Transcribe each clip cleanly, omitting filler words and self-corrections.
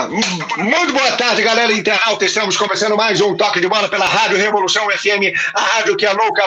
Muito boa tarde, galera internauta. Estamos começando mais um Toque de Bola pela Rádio Revolução FM, a rádio que é louca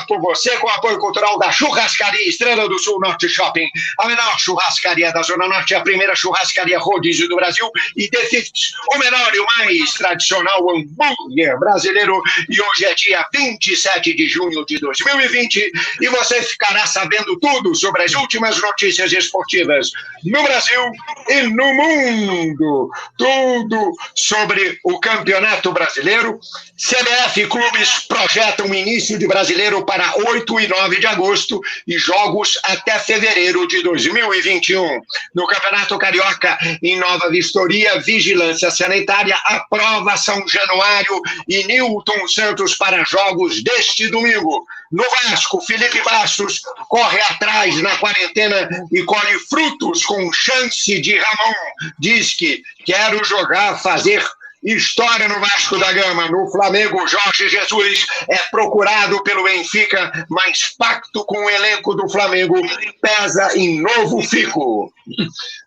por você, com o apoio cultural da Churrascaria Estrela do Sul Norte Shopping, a menor churrascaria da Zona Norte, a primeira churrascaria rodízio do Brasil, e The Fifth, o menor e o mais tradicional hambúrguer brasileiro. E hoje é dia 27 de junho de 2020 e você ficará sabendo tudo sobre as últimas notícias esportivas no Brasil e no mundo. Tudo sobre o Campeonato Brasileiro. CBF e clubes projetam o início de Brasileiro para 8 e 9 de agosto e jogos até fevereiro de 2021. No Campeonato Carioca, em Nova Vistoria, Vigilância Sanitária aprova São Januário e Newton Santos para jogos deste domingo. No Vasco, Felipe Bastos corre atrás na quarentena e colhe frutos com chance de Ramon. Diz que quero jogar, fazer história no Vasco da Gama. No Flamengo, Jorge Jesus é procurado pelo Benfica, mas pacto com o elenco do Flamengo pesa em novo fico.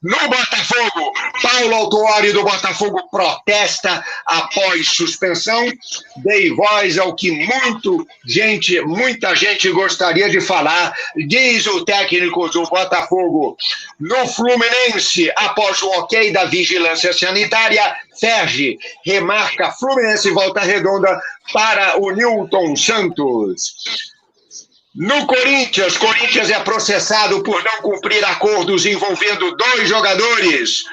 No Botafogo, Paulo Autuori do Botafogo protesta após suspensão. Dei voz ao que muita gente gostaria de falar, diz o técnico do Botafogo. No Fluminense, após o ok da Vigilância Sanitária, Ferge remarca Fluminense e Volta Redonda para o Newton Santos. No Corinthians é processado por não cumprir acordos envolvendo 2 jogadores.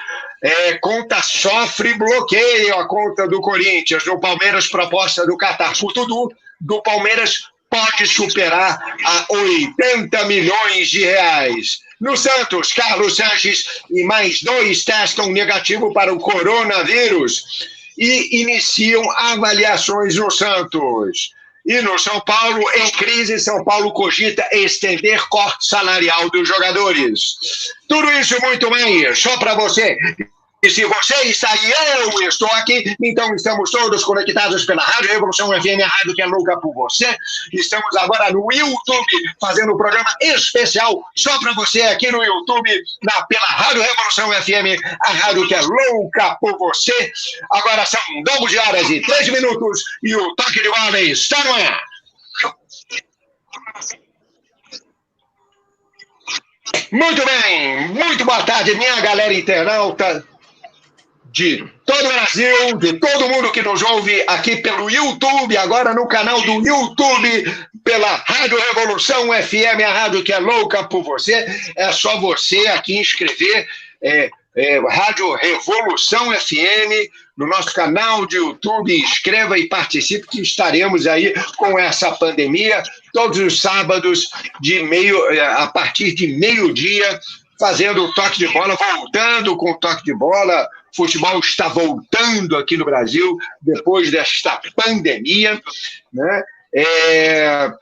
Conta sofre bloqueio, a conta do Corinthians. No Palmeiras, proposta do Catar por tudo do Palmeiras pode superar a 80 milhões de reais. No Santos, Carlos Sanches e mais 2 testam negativo para o coronavírus e iniciam avaliações no Santos. E no São Paulo, em crise, São Paulo cogita estender corte salarial dos jogadores. Tudo isso e muito mais, só para você. E se você está aí, eu estou aqui, então estamos todos conectados pela Rádio Revolução FM, a rádio que é louca por você. Estamos agora no YouTube, fazendo um programa especial só para você aqui no YouTube, pela Rádio Revolução FM, a rádio que é louca por você. Agora são 12 horas e 3 minutos e o Toque de Bola está no ar. Muito bem, muito boa tarde, minha galera internauta de todo o Brasil, de todo mundo que nos ouve aqui pelo YouTube, agora no canal do YouTube, pela Rádio Revolução FM, a rádio que é louca por você. É só você aqui inscrever, Rádio Revolução FM, no nosso canal de YouTube. Inscreva e participe, que estaremos aí com essa pandemia todos os sábados a partir de meio-dia, fazendo o Toque de Bola, voltando com o Toque de Bola. Futebol está voltando aqui no Brasil depois desta pandemia, né?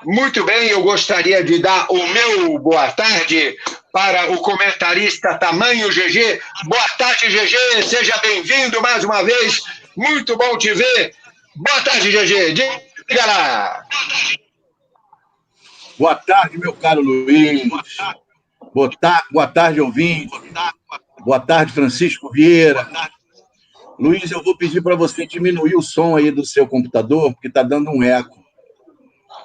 Muito bem, eu gostaria de dar o meu boa tarde para o comentarista Tamanho GG. Boa tarde, GG, seja bem-vindo mais uma vez, muito bom te ver. Boa tarde, GG, diga lá. Boa tarde, meu caro Luiz. Boa tarde, ouvinte. Boa tarde, Francisco Vieira. Luiz, eu vou pedir para você diminuir o som aí do seu computador, porque está dando um eco.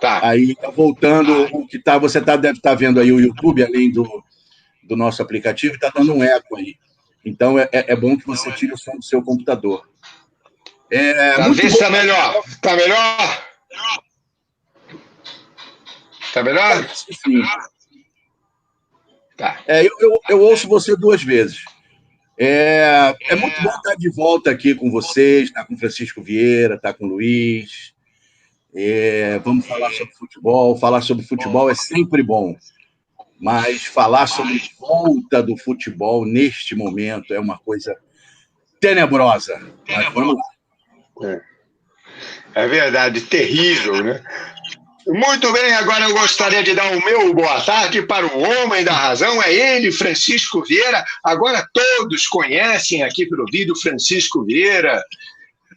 Tá. Aí está voltando o que tá. Você deve estar vendo aí o YouTube, além do nosso aplicativo, está dando um eco aí. Então é bom que você tire o som do seu computador. Talvez está melhor. Está melhor? Está melhor? Sim. Tá. Eu ouço você 2 vezes. É muito bom estar de volta aqui com vocês, estar com Francisco Vieira, estar com o Luiz. Vamos falar sobre futebol. Falar sobre futebol é sempre bom, mas falar sobre volta do futebol neste momento é uma coisa tenebrosa. Mas vamos lá. É verdade, terrível, né? Muito bem, agora eu gostaria de dar o meu boa tarde para o homem da razão, é ele, Francisco Vieira. Agora todos conhecem aqui pelo vídeo Francisco Vieira.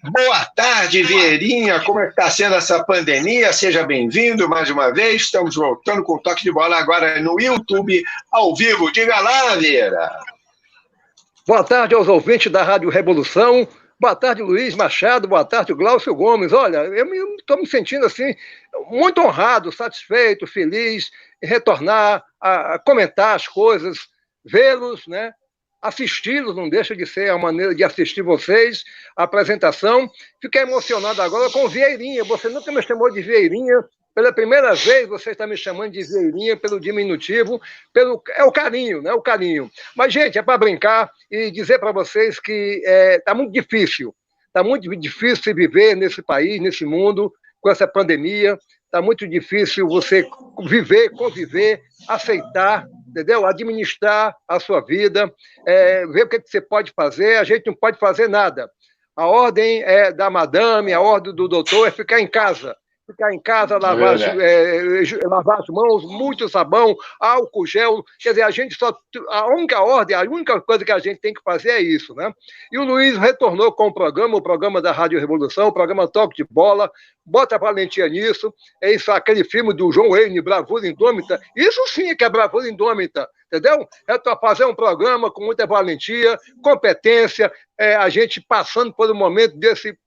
Boa tarde, Vieirinha, como é que está sendo essa pandemia? Seja bem-vindo mais uma vez, estamos voltando com o Toque de Bola agora no YouTube, ao vivo. Diga lá, Vieira. Boa tarde aos ouvintes da Rádio Revolução. Boa tarde, Luiz Machado. Boa tarde, Glaucio Gomes. Olha, eu estou me sentindo assim, muito honrado, satisfeito, feliz em retornar a comentar as coisas, vê-los, né? Assisti-los, não deixa de ser a maneira de assistir vocês, a apresentação. Fiquei emocionado agora com Vieirinha. Você nunca me chamou de Vieirinha. Pela primeira vez você está me chamando de Vieirinha pelo diminutivo, é o carinho, né? O carinho. Mas, gente, é para brincar e dizer para vocês que está muito difícil. Está muito difícil viver nesse país, nesse mundo, com essa pandemia. Está muito difícil você viver, conviver, aceitar, entendeu? Administrar a sua vida, ver o que você pode fazer. A gente não pode fazer nada. A ordem da madame, a ordem do doutor é ficar em casa. Ficar em casa, lavar as mãos, muito sabão, álcool, gel. Quer dizer, a única coisa que a gente tem que fazer é isso, né? E o Luiz retornou com o programa da Rádio Revolução, o programa Toque de Bola. Bota valentia nisso. É isso, aquele filme do John Wayne, Bravura Indômita. Isso sim que é Bravura Indômita, entendeu? É fazer um programa com muita valentia, competência, a gente passando por um momento desse.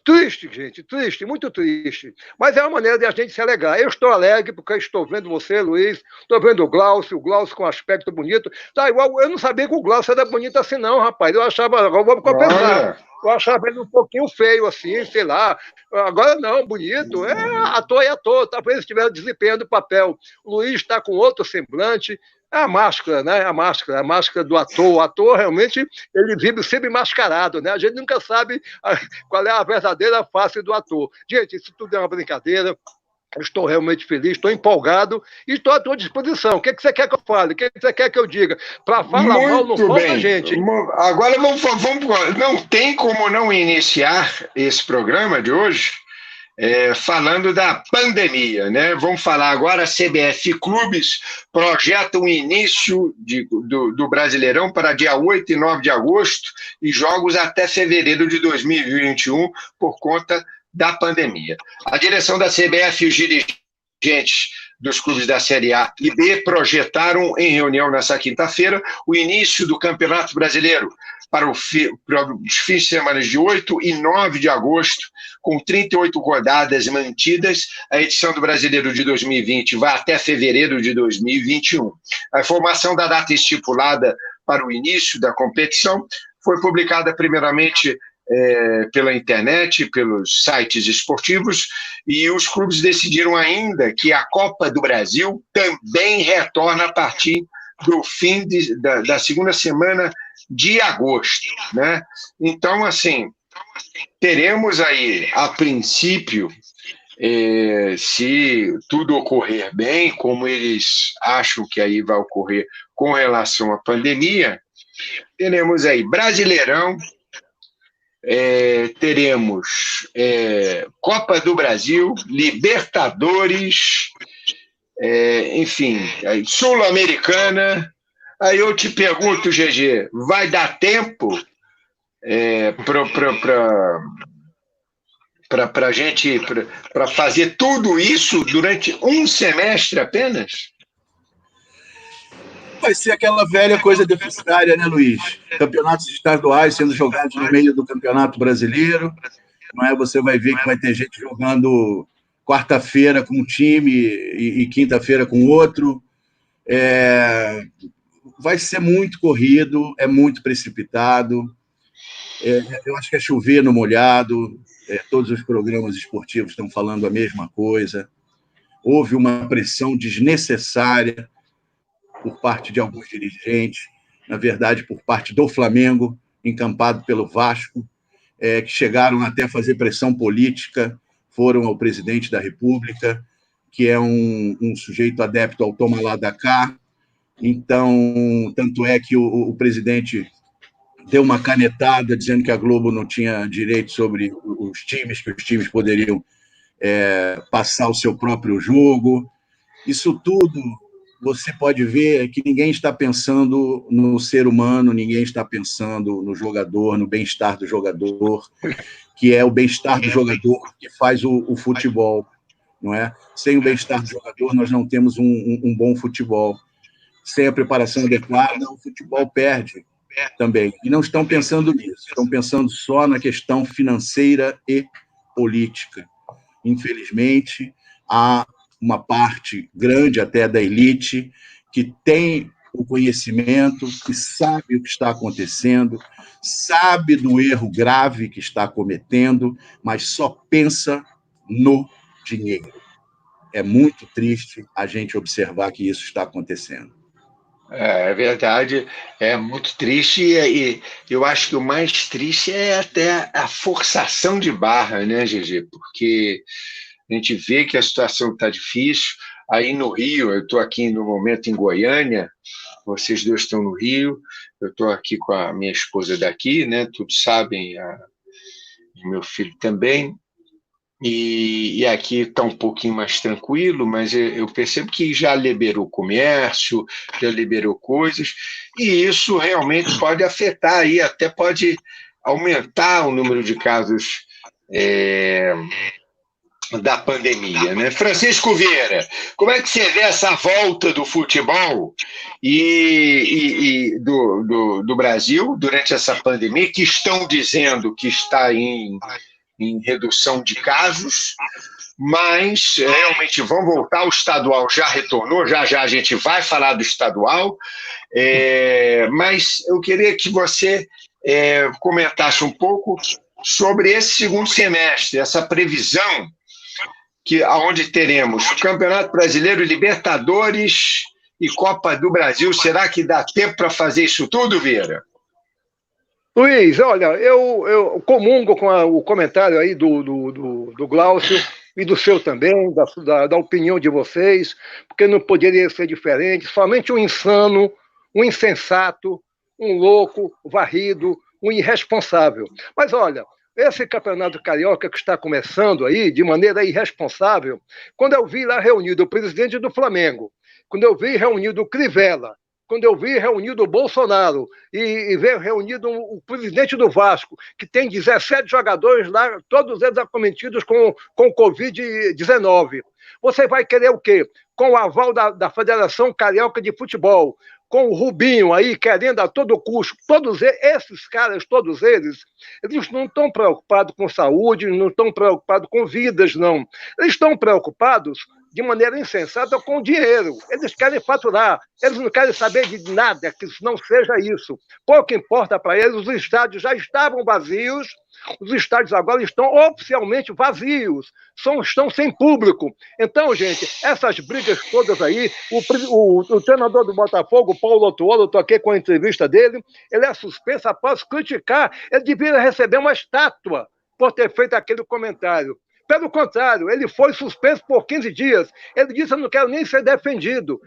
Triste, gente, triste, muito triste. Mas é uma maneira de a gente se alegrar. Eu estou alegre porque estou vendo você, Luiz, estou vendo o Glaucio com aspecto bonito. Tá igual, eu não sabia que o Glaucio era bonito assim, não, rapaz. Eu achava, agora vou compensar. Eu achava ele um pouquinho feio, assim, sei lá. Agora não, bonito. Ator é ator, talvez estiver desempenhando o papel. O Luiz está com outro semblante. É a máscara, né? A máscara do ator. O ator, realmente, ele vive sempre mascarado, né? A gente nunca sabe qual é a verdadeira face do ator. Gente, isso tudo é uma brincadeira. Eu estou realmente feliz, estou empolgado e estou à tua disposição. O que você quer que eu fale? O que você quer que eu diga? Para falar mal não falta gente. Agora vamos, não tem como não iniciar esse programa de hoje falando da pandemia, né? Vamos falar agora, a CBF Clubes projeta o início do Brasileirão para dia 8 e 9 de agosto e jogos até fevereiro de 2021 por conta da pandemia. A direção da CBF e os dirigentes dos clubes da Série A e B projetaram em reunião nessa quinta-feira o início do Campeonato Brasileiro para os fins de semana de 8 e 9 de agosto, com 38 rodadas mantidas. A edição do Brasileiro de 2020 vai até fevereiro de 2021. A informação da data estipulada para o início da competição foi publicada primeiramente pela internet, pelos sites esportivos, e os clubes decidiram ainda que a Copa do Brasil também retorna a partir do fim da segunda semana de agosto, né? Então, assim, teremos aí, a princípio, se tudo ocorrer bem, como eles acham que aí vai ocorrer com relação à pandemia, teremos aí Brasileirão, teremos Copa do Brasil, Libertadores, enfim, Sul-Americana. Aí eu te pergunto, GG, vai dar tempo para a gente fazer tudo isso durante um semestre apenas? Vai ser aquela velha coisa deficitária, né, Luiz? Campeonatos estaduais sendo jogados no meio do Campeonato Brasileiro, não é? Você vai ver que vai ter gente jogando quarta-feira com um time e quinta-feira com outro. Vai ser muito corrido, é muito precipitado. Eu acho que é chover no molhado. Todos os programas esportivos estão falando a mesma coisa. Houve uma pressão desnecessária por parte de alguns dirigentes, na verdade, por parte do Flamengo, encampado pelo Vasco, que chegaram até a fazer pressão política, foram ao presidente da República, que é um sujeito adepto ao toma lá da cá. Então, tanto é que o presidente deu uma canetada dizendo que a Globo não tinha direito sobre os times, que os times poderiam passar o seu próprio jogo. Isso tudo você pode ver que ninguém está pensando no ser humano, ninguém está pensando no jogador, no bem-estar do jogador, que é o bem-estar do jogador que faz o futebol, não é? Sem o bem-estar do jogador, nós não temos um bom futebol. sem a preparação adequada, o futebol perde também. E não estão pensando nisso, estão pensando só na questão financeira e política. Infelizmente, há uma parte grande até da elite que tem o conhecimento, que sabe o que está acontecendo, sabe do erro grave que está cometendo, mas só pensa no dinheiro. É muito triste a gente observar que isso está acontecendo. É verdade, é muito triste e eu acho que o mais triste é até a forçação de barra, né, GG? Porque a gente vê que a situação está difícil. Aí no Rio, eu estou aqui no momento em Goiânia, vocês dois estão no Rio, eu estou aqui com a minha esposa daqui, né? Todos sabem, e meu filho também. E aqui está um pouquinho mais tranquilo, mas eu percebo que já liberou comércio, já liberou coisas, e isso realmente pode afetar, aí, até pode aumentar o número de casos da pandemia, né? Francisco Vieira, como é que você vê essa volta do futebol e do Brasil durante essa pandemia, que estão dizendo que está em redução de casos, mas realmente vão voltar. O estadual já retornou, já a gente vai falar do estadual, mas eu queria que você comentasse um pouco sobre esse segundo semestre, essa previsão, onde teremos Campeonato Brasileiro, Libertadores e Copa do Brasil. Será que dá tempo para fazer isso tudo, Vieira? Luiz, olha, eu comungo com o comentário aí do Glaucio e do seu também, da opinião de vocês, porque não poderia ser diferente. Somente um insano, um insensato, um louco, varrido, um irresponsável. Mas olha, esse campeonato carioca que está começando aí, de maneira irresponsável, quando eu vi lá reunido o presidente do Flamengo, quando eu vi reunido o Crivella, quando eu vi reunido o Bolsonaro e ver reunido o presidente do Vasco, que tem 17 jogadores lá, todos eles acometidos com Covid-19. Você vai querer o quê? Com o aval da Federação Carioca de Futebol, com o Rubinho aí querendo a todo custo, todos esses caras, todos eles não estão preocupados com saúde, não estão preocupados com vidas, não. Eles estão preocupados de maneira insensata com o dinheiro. Eles querem faturar, eles não querem saber de nada que não seja isso. Pouco importa para eles, os estádios já estavam vazios, os estádios agora estão oficialmente vazios, estão sem público. Então, gente, essas brigas todas aí, o treinador do Botafogo, Paulo Autuori, eu toquei com a entrevista dele, ele é suspenso após criticar, ele devia receber uma estátua por ter feito aquele comentário. Pelo contrário, ele foi suspenso por 15 dias. Ele disse: eu não quero nem ser defendido.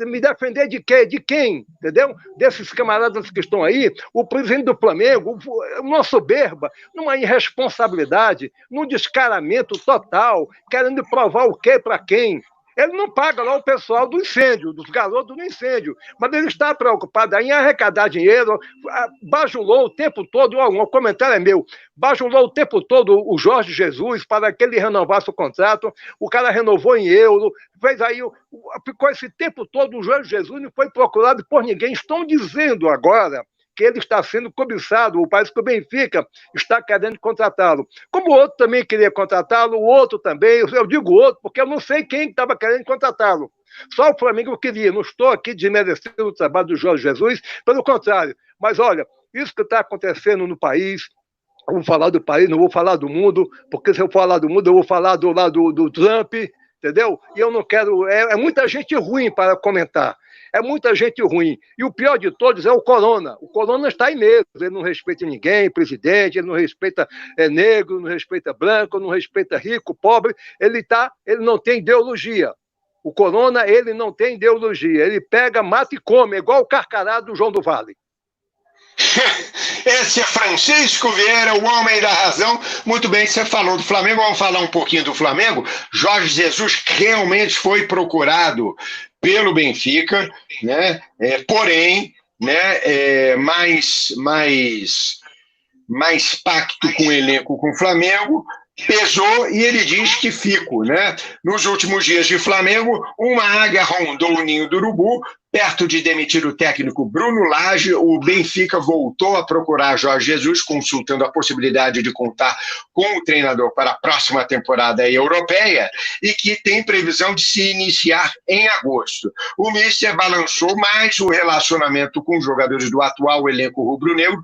Me defender de quê? De quem? Entendeu? Desses camaradas que estão aí, o presidente do Flamengo, uma soberba, numa irresponsabilidade, num descaramento total, querendo provar o quê para quem? Ele não paga lá o pessoal do incêndio, dos garotos do incêndio, mas ele está preocupado em arrecadar dinheiro, bajulou o tempo todo, um comentário é meu, bajulou o tempo todo o Jorge Jesus para que ele renovasse o contrato, o cara renovou em euro, fez aí, ficou esse tempo todo, o Jorge Jesus não foi procurado por ninguém. Estão dizendo agora que ele está sendo cobiçado, parece que o Benfica está querendo contratá-lo. Como o outro também queria contratá-lo, o outro também, eu digo outro, porque eu não sei quem estava querendo contratá-lo. Só o Flamengo queria, não estou aqui desmerecendo o trabalho do Jorge Jesus, pelo contrário. Mas olha, isso que está acontecendo no país, eu vou falar do país, não vou falar do mundo, porque se eu falar do mundo, eu vou falar do lado do Trump, entendeu? E eu não quero, é muita gente ruim para comentar. É muita gente ruim. E o pior de todos é o Corona. O Corona está aí mesmo. Ele não respeita ninguém, presidente, ele não respeita negro, não respeita branco, não respeita rico, pobre. Ele não tem ideologia. O Corona, ele não tem ideologia. Ele pega, mata e come, igual o carcará do João do Vale. Esse é Francisco Vieira, o homem da razão. Muito bem, você falou do Flamengo, vamos falar um pouquinho do Flamengo. Jorge Jesus realmente foi procurado pelo Benfica, né? Porém, né, mais pacto com o elenco com o Flamengo, pesou e ele diz que fico, né? Nos últimos dias de Flamengo, uma águia rondou o ninho do urubu, Perto de demitir o técnico Bruno Lage, o Benfica voltou a procurar Jorge Jesus, consultando a possibilidade de contar com o treinador para a próxima temporada europeia e que tem previsão de se iniciar em agosto. O Mister balançou mais o relacionamento com os jogadores do atual elenco rubro-negro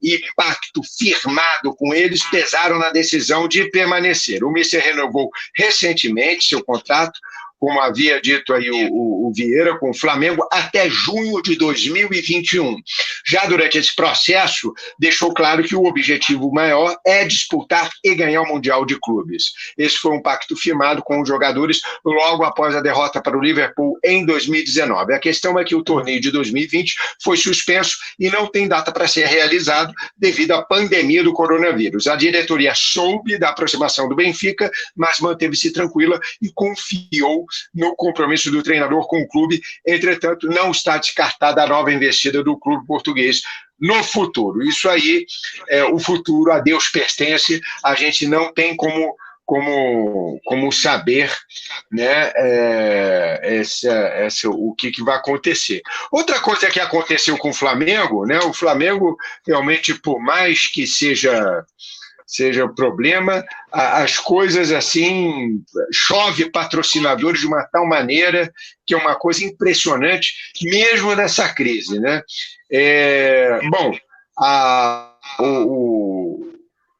e pacto firmado com eles pesaram na decisão de permanecer. O Mister renovou recentemente seu contrato, como havia dito aí o Vieira, com o Flamengo, até junho de 2021. Já durante esse processo, deixou claro que o objetivo maior é disputar e ganhar o Mundial de Clubes. Esse foi um pacto firmado com os jogadores logo após a derrota para o Liverpool em 2019. A questão é que o torneio de 2020 foi suspenso e não tem data para ser realizado devido à pandemia do coronavírus. A diretoria soube da aproximação do Benfica, mas manteve-se tranquila e confiou no compromisso do treinador com o clube. Entretanto, não está descartada a nova investida do clube português no futuro. Isso aí, o futuro a Deus pertence, a gente não tem como saber, né, o que vai acontecer. Outra coisa que aconteceu com o Flamengo, né, o Flamengo realmente, por mais que seja problema, as coisas assim, chove patrocinadores de uma tal maneira que é uma coisa impressionante, mesmo nessa crise, né?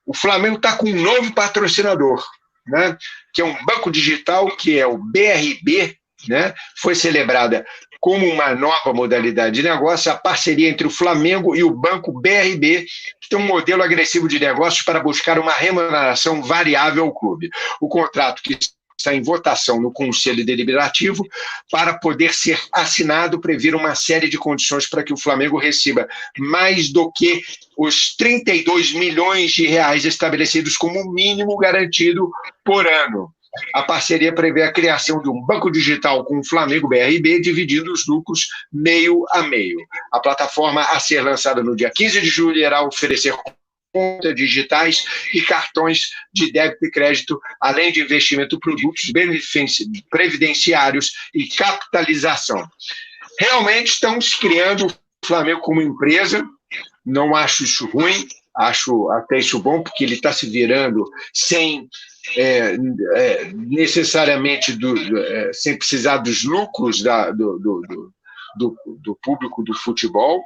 O Flamengo está com um novo patrocinador, né? Que é um banco digital, que é o BRB, né? Foi celebrada como uma nova modalidade de negócio a parceria entre o Flamengo e o banco BRB, que tem um modelo agressivo de negócios para buscar uma remuneração variável ao clube. O contrato que está em votação no Conselho Deliberativo para poder ser assinado prevê uma série de condições para que o Flamengo receba mais do que os 32 milhões de reais estabelecidos como mínimo garantido por ano. A parceria prevê a criação de um banco digital com o Flamengo BRB, dividindo os lucros meio a meio. A plataforma a ser lançada no dia 15 de julho irá oferecer contas digitais e cartões de débito e crédito, além de investimento em produtos previdenciários e capitalização. Realmente estamos criando o Flamengo como empresa, não acho isso ruim, acho até isso bom, porque ele está se virando sem necessariamente sem precisar dos lucros do público do futebol,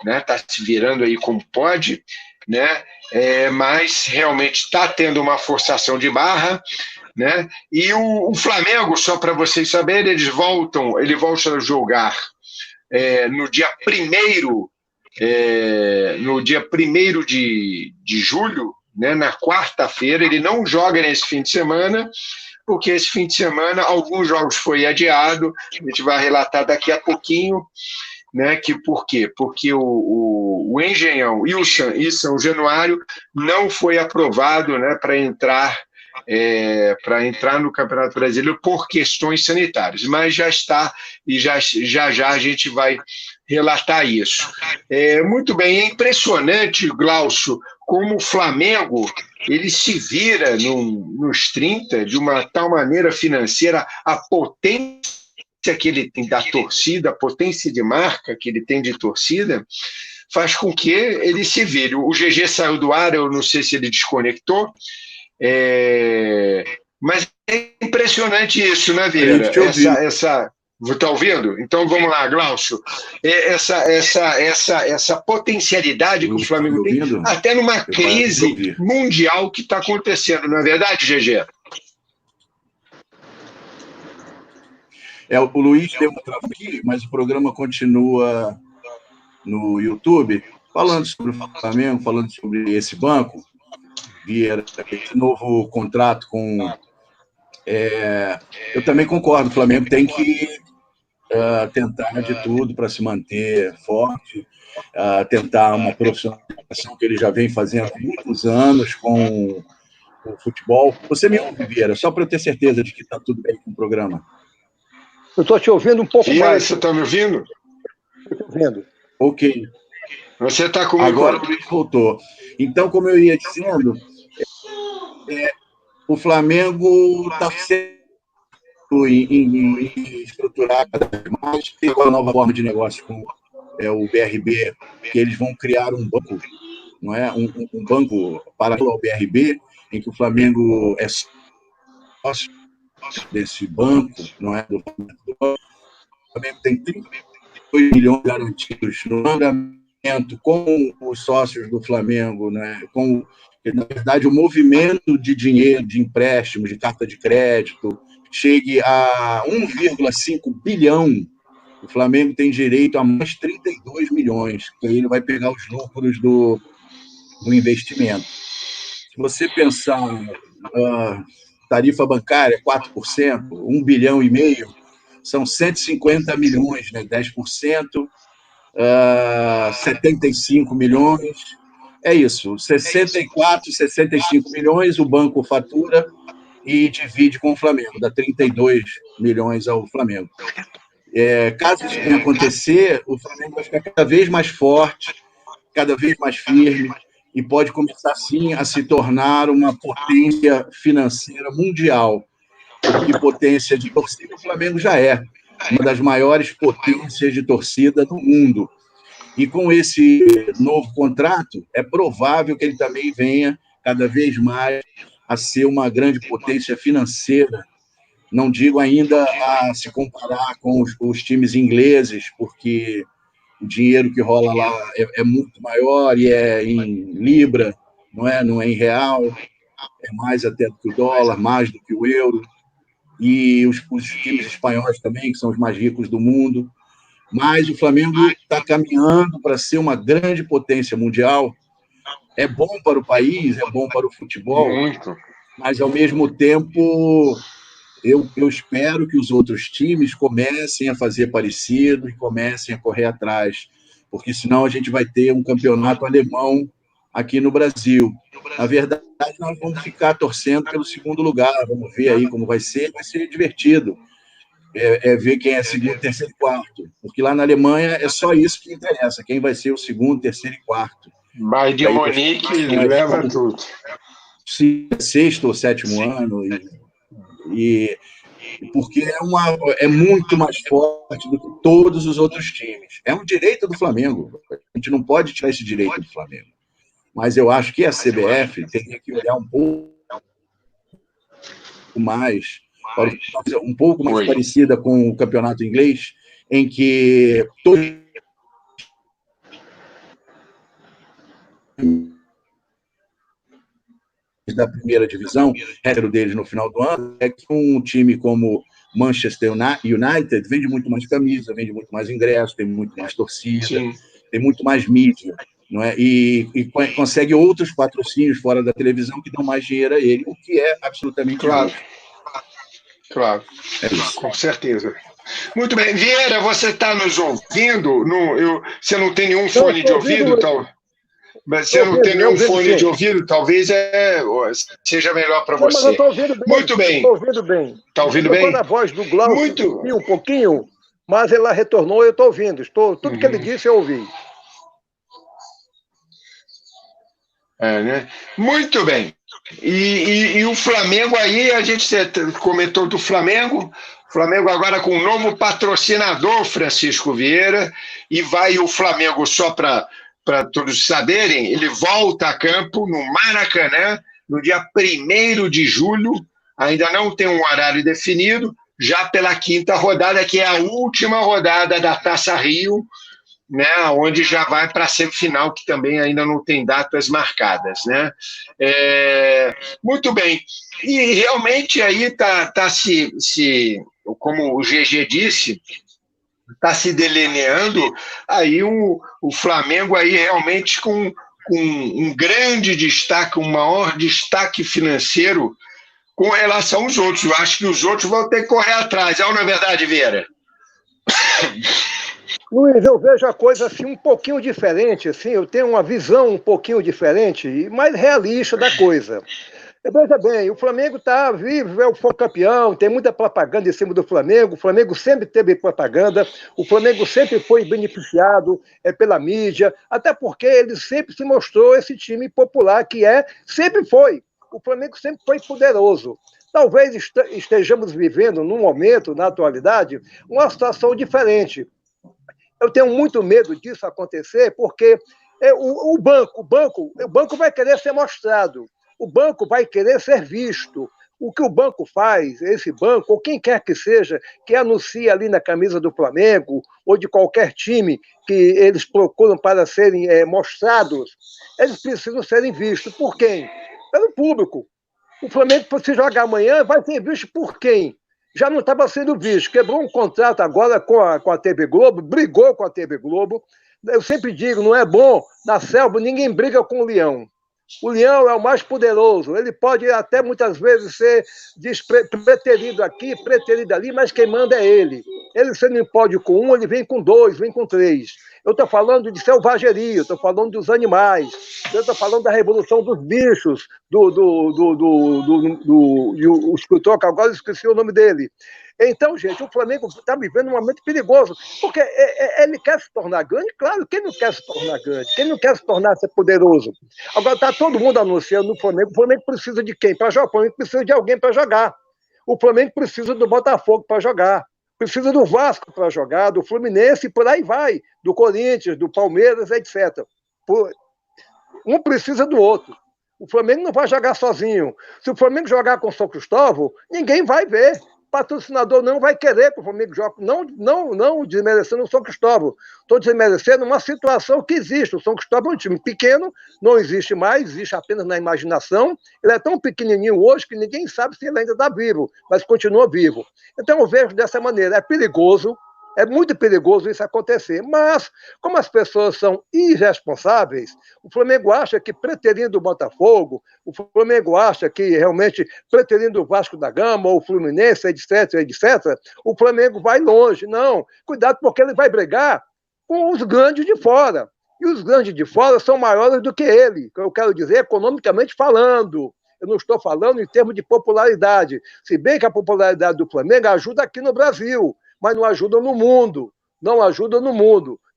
né? Está se virando aí como pode, né? Mas realmente está tendo uma forçação de barra, né? E o Flamengo, só para vocês saberem, ele volta a jogar no dia 1º de julho, né, na quarta-feira. Ele não joga nesse fim de semana, porque esse fim de semana alguns jogos foi adiado, a gente vai relatar daqui a pouquinho, né, por quê? Porque o Engenhão e o São Januário não foi aprovado, né, para entrar no Campeonato Brasileiro por questões sanitárias, mas já está, e já a gente vai relatar isso. Muito bem, é impressionante, Glaucio, como o Flamengo ele se vira nos 30 de uma tal maneira financeira, a potência que ele tem da torcida, a potência de marca que ele tem de torcida, faz com que ele se vire. O GG saiu do ar, eu não sei se ele desconectou, mas é impressionante isso, né, Vieira? Está ouvindo? Então vamos lá, Glaucio. Essa potencialidade que o Flamengo tem, até numa crise mundial que está acontecendo, não é verdade, GG? O Luiz deu uma trava aqui, mas o programa continua no YouTube, falando sobre o Flamengo, falando sobre esse banco, Vieira, esse novo contrato com... eu também concordo, o Flamengo tem que tentar de tudo para se manter forte, tentar uma profissionalização que ele já vem fazendo há muitos anos com o futebol. Você me ouve, Vieira, só para eu ter certeza de que está tudo bem com o programa. Eu estou te ouvindo um pouco mais. Você está me ouvindo? Estou ouvindo. Ok. Você está comigo. Agora o Luiz voltou. Então, como eu ia dizendo, o Flamengo está sendo em estruturar cada vez mais. Tem uma nova forma de negócio com o BRB, que eles vão criar um banco, não é? Um banco paralelo ao BRB, em que o Flamengo é sócio desse banco, não é? O Flamengo tem 32 milhões garantidos no andamento com os sócios do Flamengo, né? Na verdade, o movimento de dinheiro, de empréstimos, de carta de crédito, chegue a 1,5 bilhão. O Flamengo tem direito a mais 32 milhões, que aí ele vai pegar os lucros do investimento. Se você pensar tarifa bancária, 4%, 1,5 bilhão, são 150 milhões, né? 10%, 75 milhões. É isso, 64, 65 milhões o banco fatura e divide com o Flamengo, dá 32 milhões ao Flamengo. Caso isso venha acontecer, o Flamengo vai ficar cada vez mais forte, cada vez mais firme, e pode começar, sim, a se tornar uma potência financeira mundial. Porque potência de torcida, o Flamengo já é uma das maiores potências de torcida do mundo. E com esse novo contrato, é provável que ele também venha cada vez mais a ser uma grande potência financeira. Não digo ainda a se comparar com os times ingleses, porque o dinheiro que rola lá é muito maior e é em libra, não é em real, é mais até do que o dólar, mais do que o euro. E os times espanhóis também, que são os mais ricos do mundo. Mas o Flamengo está caminhando para ser uma grande potência mundial. É bom para o país, é bom para o futebol, muito. Mas, ao mesmo tempo, eu espero que os outros times comecem a fazer parecido e comecem a correr atrás, porque senão a gente vai ter um campeonato alemão aqui no Brasil. Na verdade, nós vamos ficar torcendo pelo segundo lugar, vamos ver aí como vai ser divertido. Ver quem é segundo, terceiro e quarto. Porque lá na Alemanha é só isso que interessa, quem vai ser o segundo, terceiro e quarto. Bayern de Munique leva tudo. Sexto ou sétimo ano. Porque é muito mais forte do que todos os outros times. É um direito do Flamengo. A gente não pode tirar esse direito do Flamengo. Mas eu acho que a CBF teria que olhar um pouco mais parecida com o campeonato inglês, em que todos da primeira divisão, regra deles no final do ano, é que um time como Manchester United vende muito mais camisa, vende muito mais ingresso, tem muito mais torcida, Sim. Tem muito mais mídia, não é? E consegue outros patrocínios fora da televisão que dão mais dinheiro a ele, o que é absolutamente justo. Claro, com certeza. Muito bem. Vieira, você está nos ouvindo? Você não tem nenhum fone de ouvido? Mas você não tem nenhum fone de ouvido? Talvez seja melhor para você. Mas eu estou ouvindo bem. Muito bem. Estou ouvindo bem. Está ouvindo bem? Quando a voz do Glaucio um pouquinho, mas ela retornou e eu estou ouvindo. Tudo que ele disse eu ouvi. Né? Muito bem. E o Flamengo aí, a gente comentou do Flamengo. O Flamengo agora com um novo patrocinador, Francisco Vieira, e vai o Flamengo, só para todos saberem, ele volta a campo no Maracanã no dia 1º de julho, ainda não tem um horário definido, já pela 5ª rodada, que é a última rodada da Taça Rio, né, onde já vai para a semifinal, que também ainda não tem datas marcadas, né? Muito bem. E realmente aí está como o GG disse, está se delineando aí o Flamengo aí realmente com um grande destaque, um maior destaque financeiro com relação aos outros. Eu acho que os outros vão ter que correr atrás. Não é verdade, Vieira? Luiz, eu vejo a coisa assim um pouquinho diferente, assim, eu tenho uma visão um pouquinho diferente e mais realista da coisa. Veja bem, o Flamengo está vivo, foi campeão, tem muita propaganda em cima do Flamengo, o Flamengo sempre teve propaganda, o Flamengo sempre foi beneficiado pela mídia, até porque ele sempre se mostrou esse time popular que sempre foi. O Flamengo sempre foi poderoso. Talvez estejamos vivendo, num momento, na atualidade, uma situação diferente. Eu tenho muito medo disso acontecer, porque o banco vai querer ser mostrado, o banco vai querer ser visto. O que o banco faz, esse banco, ou quem quer que seja, que anuncia ali na camisa do Flamengo, ou de qualquer time que eles procuram para serem mostrados, eles precisam serem vistos. Por quem? Pelo público. O Flamengo, se jogar amanhã, vai ser visto por quem? Já não estava sendo visto. Quebrou um contrato agora com a TV Globo, brigou com a TV Globo. Eu sempre digo, não é bom, na selva ninguém briga com o leão. O leão é o mais poderoso. Ele pode até muitas vezes ser preterido aqui, preterido ali, mas quem manda é ele. Ele, se não pode com um, ele vem com dois, vem com três. Eu estou falando de selvageria, eu estou falando dos animais, eu estou falando da revolução dos bichos, o escritor, que agora eu esqueci o nome dele. Então, gente, o Flamengo está vivendo um momento perigoso, porque ele quer se tornar grande, claro, quem não quer se tornar grande? Quem não quer se tornar ser poderoso? Agora está todo mundo anunciando o Flamengo precisa de quem para jogar? O Flamengo precisa de alguém para jogar. O Flamengo precisa do Botafogo para jogar. Precisa do Vasco para jogar, do Fluminense, e por aí vai, do Corinthians, do Palmeiras, etc. Um precisa do outro. O Flamengo não vai jogar sozinho. Se o Flamengo jogar com o São Cristóvão, ninguém vai ver. O patrocinador não vai querer que o Flamengo jogue. Não desmerecendo o São Cristóvão. Estou desmerecendo uma situação que existe. O São Cristóvão é um time pequeno, não existe mais, existe apenas na imaginação. Ele é tão pequenininho hoje que ninguém sabe se ele ainda está vivo, mas continua vivo. Então eu vejo dessa maneira. É perigoso, é muito perigoso isso acontecer, mas, como as pessoas são irresponsáveis, o Flamengo acha que, preterindo o Botafogo, o Flamengo acha que, realmente, preterindo o Vasco da Gama, ou o Fluminense, etc., o Flamengo vai longe. Não, cuidado, porque ele vai brigar com os grandes de fora. E os grandes de fora são maiores do que ele, eu quero dizer, economicamente falando. Eu não estou falando em termos de popularidade, se bem que a popularidade do Flamengo ajuda aqui no Brasil, mas não ajuda no mundo,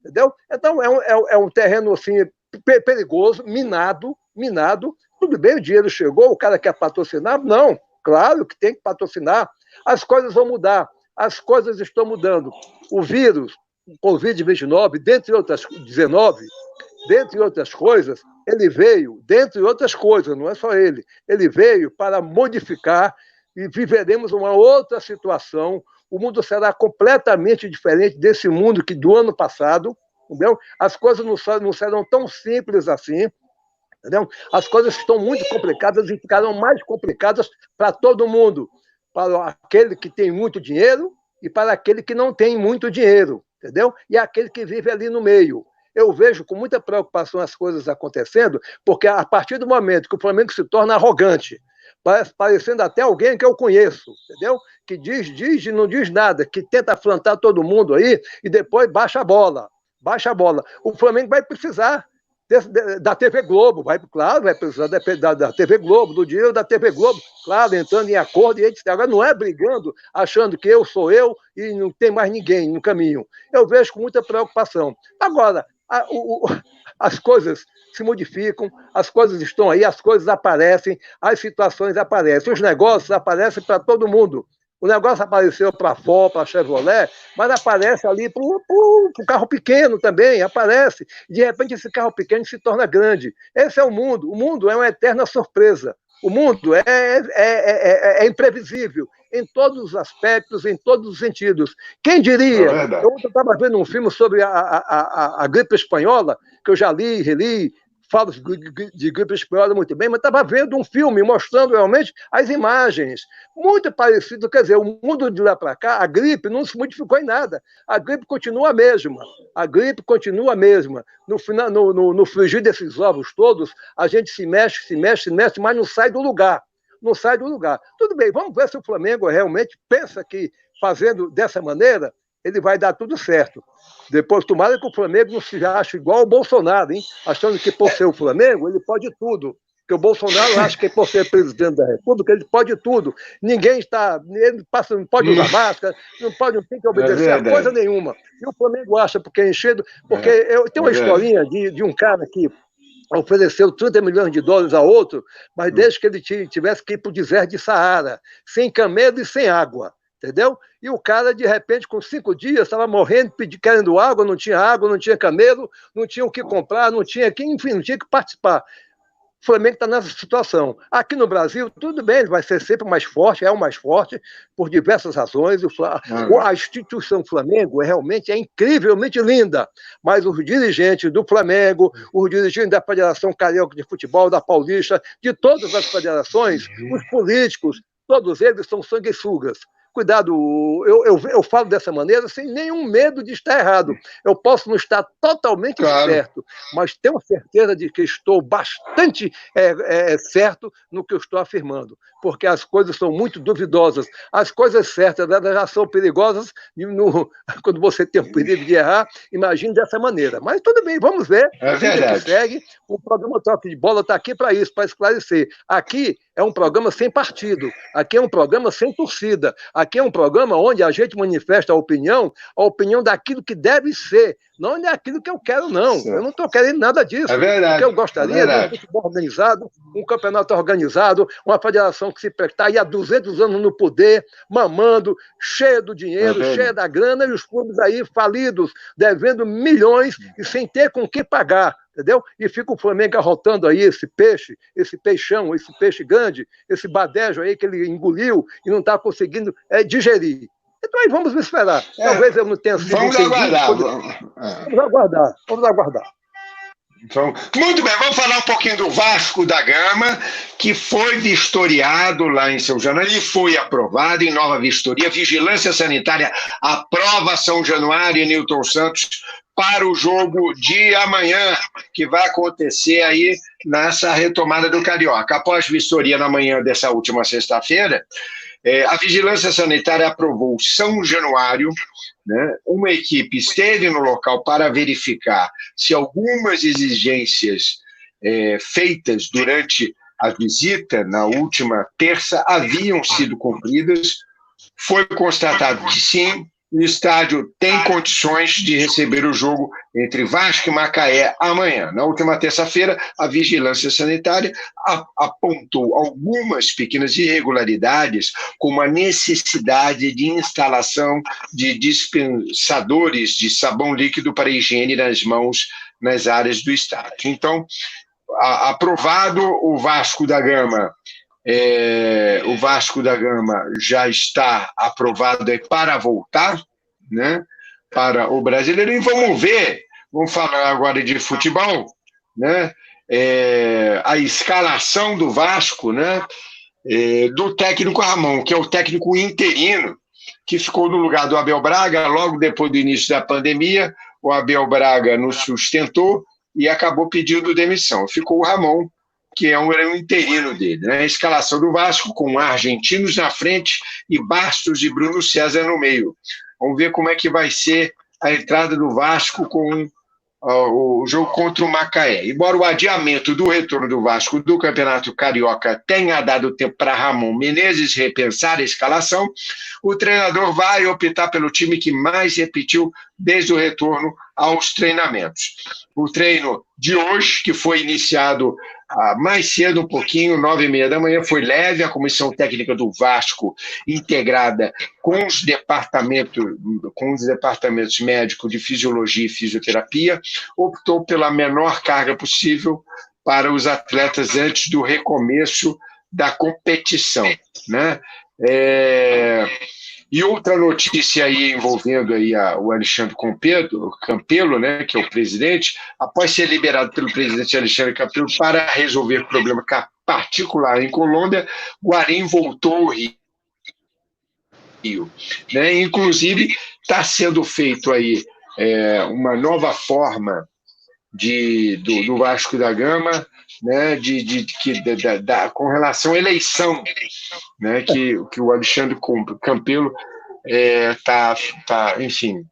entendeu? Então, é um terreno, assim, perigoso, minado, tudo bem, o dinheiro chegou, o cara quer patrocinar? Não, claro que tem que patrocinar, as coisas vão mudar, as coisas estão mudando. O vírus, o Covid-19, dentre outras coisas, ele veio, dentre outras coisas, não é só ele veio para modificar e viveremos uma outra situação. O mundo será completamente diferente desse mundo que do ano passado, entendeu? As coisas não serão tão simples assim, entendeu? As coisas estão muito complicadas e ficarão mais complicadas para todo mundo, para aquele que tem muito dinheiro e para aquele que não tem muito dinheiro, entendeu? E aquele que vive ali no meio. Eu vejo com muita preocupação as coisas acontecendo, porque a partir do momento que o Flamengo se torna arrogante, parecendo até alguém que eu conheço, entendeu? Que diz e não diz nada, que tenta afrontar todo mundo aí e depois baixa a bola. O Flamengo vai precisar da TV Globo, vai precisar da TV Globo, do dinheiro da TV Globo, claro, entrando em acordo, e etc. Agora não é brigando, achando que eu sou eu e não tem mais ninguém no caminho. Eu vejo com muita preocupação. Agora, as coisas se modificam, as coisas estão aí, as coisas aparecem, as situações aparecem, os negócios aparecem para todo mundo. O negócio apareceu para a Ford, para a Chevrolet, mas aparece ali para o carro pequeno também, aparece. De repente esse carro pequeno se torna grande. Esse é o mundo. O mundo é uma eterna surpresa. O mundo é imprevisível em todos os aspectos, em todos os sentidos. Quem diria? Eu estava vendo um filme sobre a gripe espanhola, que eu já li, reli, falo de gripe espanhola muito bem, mas estava vendo um filme mostrando realmente as imagens. Muito parecido, quer dizer, o mundo de lá para cá, a gripe não se modificou em nada. A gripe continua a mesma. No frigir desses ovos todos, a gente se mexe, mas não sai do lugar. Tudo bem, vamos ver se o Flamengo realmente pensa que, fazendo dessa maneira, ele vai dar tudo certo. Depois, tomara que o Flamengo não se ache igual ao Bolsonaro, hein? Achando que, por ser o Flamengo, ele pode tudo. Porque o Bolsonaro acha que, por ser presidente da República, ele pode tudo. Ele não pode usar máscara, não tem que obedecer a coisa nenhuma. E o Flamengo acha, porque eu tenho uma historinha de um cara que ofereceu 30 milhões de dólares a outro, mas desde que ele tivesse que ir para o deserto de Saara, sem camelo e sem água, entendeu? E o cara, de repente, com 5 dias, estava morrendo, querendo água, não tinha camelo, não tinha o que comprar, não tinha que participar. O Flamengo está nessa situação. Aqui no Brasil, tudo bem, ele vai ser sempre mais forte, é o mais forte, por diversas razões. A instituição Flamengo realmente é incrivelmente linda, mas os dirigentes do Flamengo, os dirigentes da Federação Carioca de Futebol, da Paulista, de todas as federações, os políticos, todos eles são sanguessugas. Cuidado, eu falo dessa maneira sem nenhum medo de estar errado. Eu posso não estar totalmente certo, mas tenho certeza de que estou bastante certo no que eu estou afirmando, porque as coisas são muito duvidosas. As coisas certas já são perigosas quando você tem o perigo de errar, imagine dessa maneira. Mas tudo bem, vamos ver. Vida que segue. O programa Toque de Bola está aqui para isso, para esclarecer. Aqui é um programa sem partido, aqui é um programa sem torcida, aqui é um programa onde a gente manifesta a opinião daquilo que deve ser, não daquilo que eu quero, não. Certo. Eu não estou querendo nada disso. É verdade. Porque eu gostaria de um futebol organizado, um campeonato organizado, uma federação que se está aí há 200 anos no poder, mamando, cheia do dinheiro, cheia da grana, e os clubes aí falidos, devendo milhões e sem ter com que pagar. Entendeu? E fica o Flamengo arrotando aí esse peixe, esse peixão, esse peixe grande, esse badejo aí que ele engoliu e não está conseguindo digerir. Então aí vamos esperar. Talvez eu não tenha sido entendido. Vamos aguardar. Então, muito bem, vamos falar um pouquinho do Vasco da Gama, que foi vistoriado lá em São Januário e foi aprovado em nova vistoria. Vigilância Sanitária aprova São Januário e Newton Santos para o jogo de amanhã, que vai acontecer aí nessa retomada do Carioca. Após vistoria na manhã dessa última sexta-feira, a Vigilância Sanitária aprovou São Januário, né? Uma equipe esteve no local para verificar se algumas exigências feitas durante a visita na última terça haviam sido cumpridas. Foi constatado que sim, o estádio tem condições de receber o jogo entre Vasco e Macaé amanhã. Na última terça-feira, a Vigilância Sanitária apontou algumas pequenas irregularidades, como a necessidade de instalação de dispensadores de sabão líquido para higiene nas mãos nas áreas do estádio. Então, aprovado, o Vasco da Gama já está aprovado para voltar, né, para o Brasileiro. E vamos falar agora de futebol, né, a escalação do Vasco, né, do técnico Ramon, que é o técnico interino, que ficou no lugar do Abel Braga logo depois do início da pandemia. O Abel Braga nos sustentou e acabou pedindo demissão. Ficou o Ramon, que é um interino dele, né? A escalação do Vasco com argentinos na frente e Bastos e Bruno César no meio. Vamos ver como é que vai ser a entrada do Vasco com o jogo contra o Macaé. Embora o adiamento do retorno do Vasco do Campeonato Carioca tenha dado tempo para Ramon Menezes repensar a escalação, o treinador vai optar pelo time que mais repetiu desde o retorno aos treinamentos. O treino de hoje, que foi iniciado mais cedo um pouquinho, 9h30 da manhã, foi leve. A comissão técnica do Vasco, integrada com os departamentos médicos de fisiologia e fisioterapia, optou pela menor carga possível para os atletas antes do recomeço da competição, né? E outra notícia aí envolvendo aí o Alexandre Campelo, né, que é o presidente, após ser liberado pelo presidente Alexandre Campelo para resolver problema particular em Colômbia, Guarim voltou ao Rio. Né? Inclusive, está sendo feito aí uma nova forma do Vasco da Gama, né, com relação à eleição, né, que o Alexandre Campelo enfim,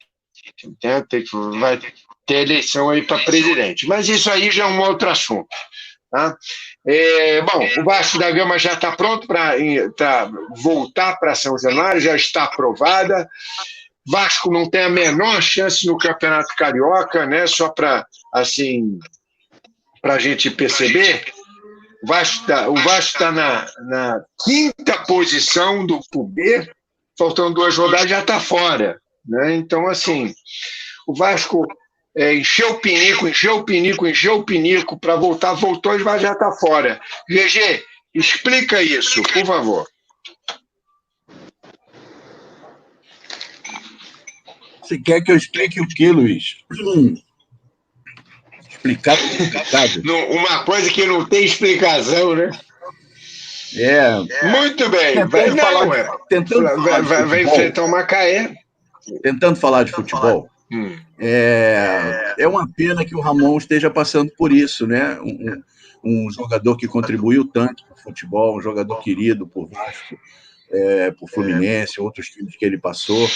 vai ter eleição aí para presidente. Mas isso aí já é um outro assunto. Tá? Bom, o Vasco da Gama já está pronto para voltar para São Januário, já está aprovada. Vasco não tem a menor chance no Campeonato Carioca, né? Só para, assim, para a gente perceber, o Vasco está na quinta posição do B, faltando 2 rodadas, já está fora. Né? Então, assim, o Vasco encheu o pinico para voltar, voltou e já está fora. GG, explica isso, por favor. Você quer que eu explique o quê, Luiz? Explicar complicado. Uma coisa que não tem explicação, né? Muito bem. Vai enfrentar o Macaé. Tentando falar de futebol. É uma pena que o Ramon esteja passando por isso, né? Um jogador que contribuiu tanto para o futebol, um jogador querido por Vasco, por Fluminense, outros times que ele passou,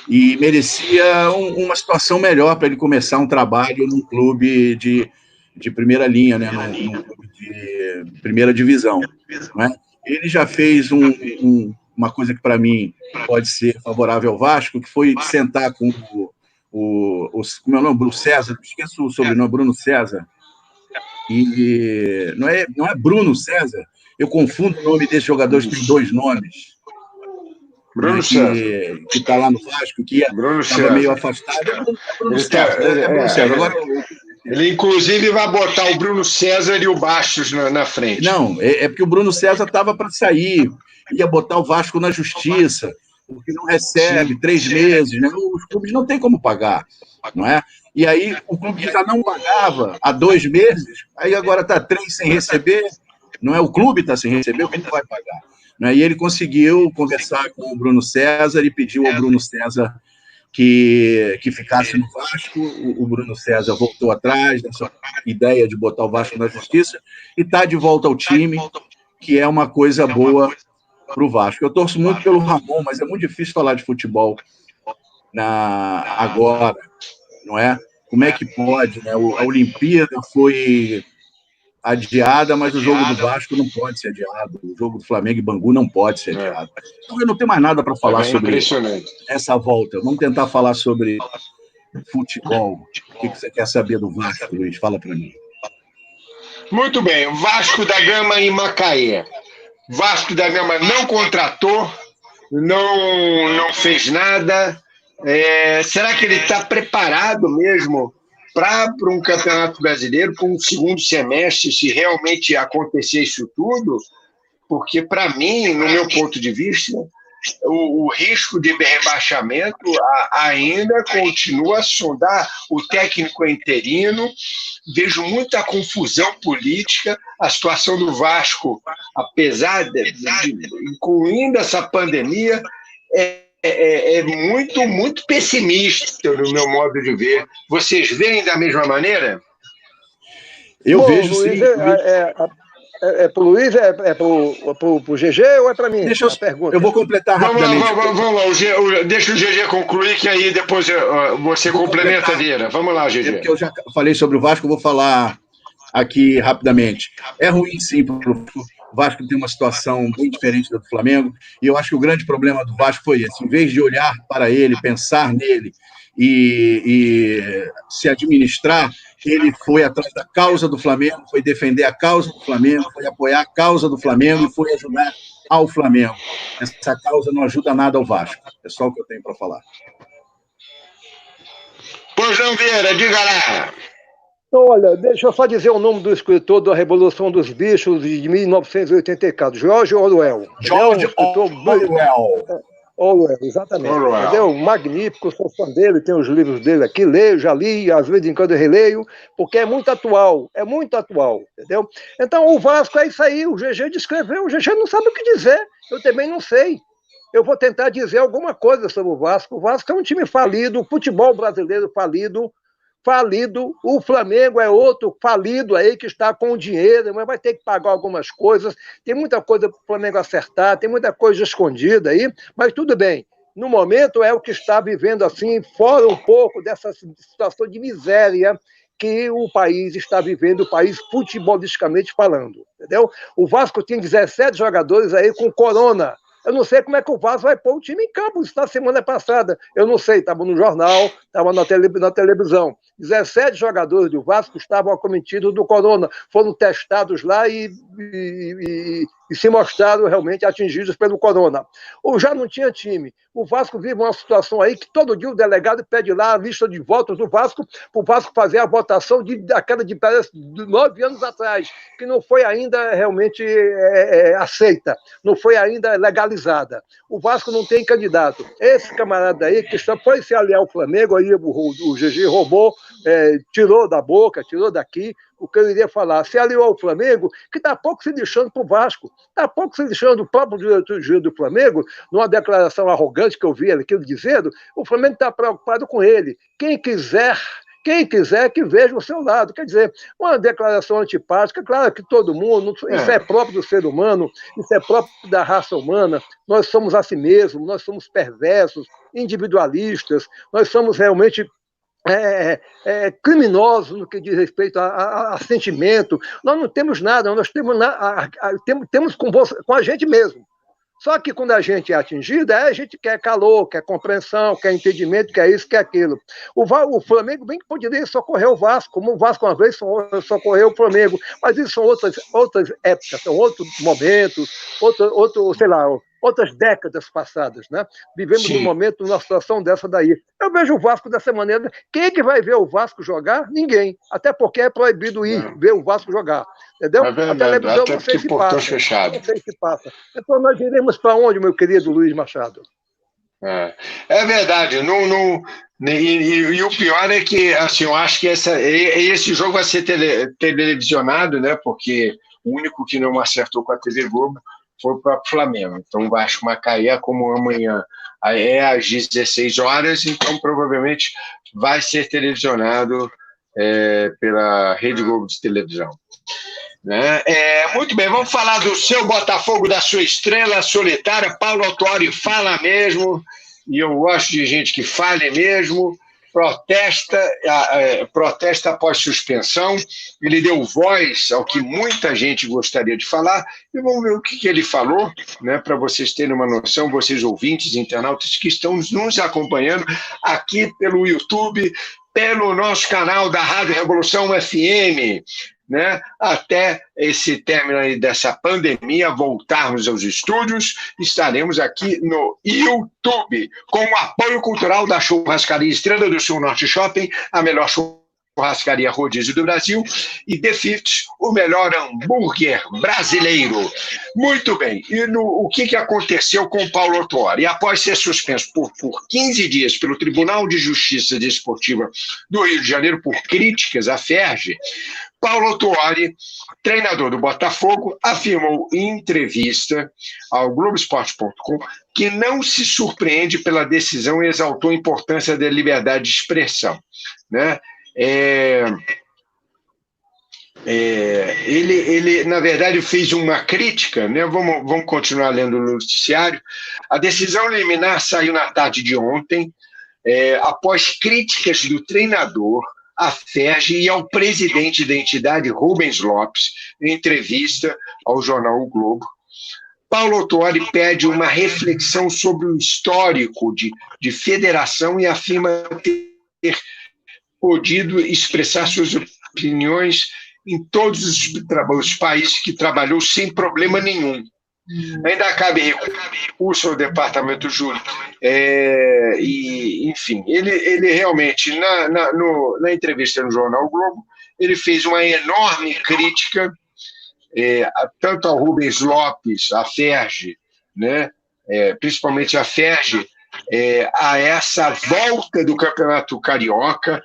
e merecia uma situação melhor para ele começar um trabalho num clube de primeira linha, né? Num clube de primeira divisão. Né? Ele já fez uma coisa que, para mim, pode ser favorável ao Vasco, que foi sentar com como é o nome? Bruno César, esqueço o sobrenome, Bruno César. E não é Bruno César, eu confundo o nome desse jogador, que tem 2 nomes. Bruno César. Que está lá no Vasco, que estava meio afastado. Bruno César. Agora, ele, inclusive, vai botar o Bruno César e o Bastos na frente. Não, é porque o Bruno César estava para sair, ia botar o Vasco na justiça, porque não recebe 3 meses, né? Os clubes não têm como pagar, não é? E aí o clube já não pagava há 2 meses, aí agora está 3 sem receber, não é? O clube está sem receber, o clube vai pagar. Né? E ele conseguiu conversar com o Bruno César e pediu ao Bruno César que ficasse no Vasco. O Bruno César voltou atrás dessa ideia de botar o Vasco na justiça e está de volta ao time, que é uma coisa boa para o Vasco. Eu torço muito pelo Ramon, mas é muito difícil falar de futebol agora, não é? Como é que pode? Né? A Olimpíada foi adiada, mas o jogo do Vasco não pode ser adiado. O jogo do Flamengo e Bangu não pode ser adiado. Então, eu não tenho mais nada para falar sobre essa volta. Vamos tentar falar sobre futebol. O que você quer saber do Vasco, Luiz? Fala para mim. Muito bem. O Vasco da Gama em Macaé. Vasco da Gama não contratou, não fez nada. Será que ele está preparado mesmo para um campeonato brasileiro, para um segundo semestre, se realmente acontecer isso tudo? Porque, para mim, no meu ponto de vista, o risco de rebaixamento ainda continua a sondar. O técnico é interino, vejo muita confusão política. A situação do Vasco, apesar incluindo essa pandemia, é muito, muito pessimista, no meu modo de ver. Vocês veem da mesma maneira? Eu vejo, Luiz, sim. Para o Luiz, para o GG ou é para mim? Deixa eu vou completar rapidamente. Vamos lá, deixa o GG concluir, que aí depois você complementa, Vieira. Vamos lá, GG. Porque eu já falei sobre o Vasco, eu vou falar aqui rapidamente. É ruim, sim, para o Vasco tem uma situação bem diferente da do Flamengo, e eu acho que o grande problema do Vasco foi esse. Em vez de olhar para ele, pensar nele e se administrar, ele foi atrás da causa do Flamengo, foi defender a causa do Flamengo, foi apoiar a causa do Flamengo e foi ajudar ao Flamengo. Essa causa não ajuda nada ao Vasco. É só o que eu tenho para falar. Pois não, Vieira, diga lá. Olha, deixa eu só dizer o nome do escritor da Revolução dos Bichos de 1984, George Orwell. George Orwell, exatamente. Orwell. Entendeu? Magnífico, sou fã dele, tenho os livros dele aqui, leio, já li, às vezes em quando eu releio, porque é muito atual, entendeu? Então, o Vasco é isso aí, o GG descreveu, o GG não sabe o que dizer, eu também não sei. Eu vou tentar dizer alguma coisa sobre o Vasco. O Vasco é um time falido, o futebol brasileiro falido, o Flamengo é outro falido aí que está com dinheiro, mas vai ter que pagar algumas coisas, tem muita coisa para o Flamengo acertar, tem muita coisa escondida aí, mas tudo bem. No momento é o que está vivendo assim, fora um pouco dessa situação de miséria que o país está vivendo, o país futebolisticamente falando, entendeu? O Vasco tem 17 jogadores aí com corona, Eu não sei como é que o Vasco vai pôr o time em campo. Isso na semana passada. Eu não sei, estava no jornal, estava na televisão. 17 jogadores do Vasco estavam acometidos do corona. Foram testados lá e se mostraram realmente atingidos pelo corona. Ou já não tinha time. O Vasco vive uma situação aí que todo dia o delegado pede lá a lista de votos do Vasco para o Vasco fazer a votação daquela de 9 anos atrás, que não foi ainda realmente aceita, não foi ainda legalizada. O Vasco não tem candidato. Esse camarada aí, que só foi se aliar ao Flamengo, aí o GG roubou, tirou da boca, tirou daqui, o que eu iria falar, se aliou ao Flamengo, que está pouco se lixando para o Vasco, está pouco se lixando do próprio diretor do Flamengo, numa declaração arrogante que eu vi ele dizendo, o Flamengo está preocupado com ele. Quem quiser que veja o seu lado. Quer dizer, uma declaração antipática, claro que todo mundo, isso é próprio do ser humano, isso é próprio da raça humana, nós somos assim mesmo, nós somos perversos, individualistas, nós somos realmente criminosos no que diz respeito a sentimento. Nós não temos nada, nós temos com a gente mesmo. Só que quando a gente é atingido, a gente quer calor, quer compreensão, quer entendimento, quer isso, quer aquilo. O Flamengo bem que poderia socorrer o Vasco, como o Vasco uma vez socorreu o Flamengo, mas isso são outras épocas, são outros momentos, sei lá, outras décadas passadas, né? Vivemos num momento, numa situação dessa daí. Eu vejo o Vasco dessa maneira. Quem é que vai ver o Vasco jogar? Ninguém. Até porque é proibido ver o Vasco jogar. Entendeu? A televisão não sei se passa. Não sei se passa. Então nós iremos para onde, meu querido Luiz Machado? É verdade. E o pior é que, assim, eu acho que esse jogo vai ser televisionado, né? Porque o único que não acertou com a TV Globo foi para o Flamengo. Então, o Vasco Macaé, como amanhã é às 16 horas, então provavelmente vai ser televisionado pela Rede Globo de televisão. Né? Muito bem, vamos falar do seu Botafogo, da sua estrela solitária. Paulo Autuori fala mesmo, e eu gosto de gente que fale mesmo. Protesta após suspensão. Ele deu voz ao que muita gente gostaria de falar, e vamos ver o que ele falou, né, para vocês terem uma noção, vocês ouvintes, internautas que estão nos acompanhando aqui pelo YouTube, pelo nosso canal da Rádio Revolução FM, né, até esse término aí dessa pandemia, voltarmos aos estúdios, estaremos aqui no YouTube, com o apoio cultural da Churrascaria Estrela do Sul Norte Shopping, a melhor churrascaria rodízio do Brasil, e The Fifth, o melhor hambúrguer brasileiro. Muito bem, e o que aconteceu com o Paulo Autuori? Após ser suspenso por 15 dias pelo Tribunal de Justiça Desportiva do Rio de Janeiro por críticas à FERJ, Paulo Autuori, treinador do Botafogo, afirmou em entrevista ao Globoesporte.com que não se surpreende pela decisão e exaltou a importância da liberdade de expressão, né? Ele, na verdade, fez uma crítica, né? Vamos continuar lendo o noticiário. A decisão liminar saiu na tarde de ontem, após críticas do treinador à FERJ e ao presidente da entidade, Rubens Lopes, em entrevista ao jornal O Globo. Paulo Autuori pede uma reflexão sobre o histórico de federação e afirma ter podido expressar suas opiniões em todos os países que trabalhou sem problema nenhum. Ainda cabe recurso ao departamento jurídico. Enfim, ele realmente, na entrevista no jornal o Globo, ele fez uma enorme crítica, tanto ao Rubens Lopes, à FERJ, né, principalmente à FERJ, a essa volta do Campeonato Carioca,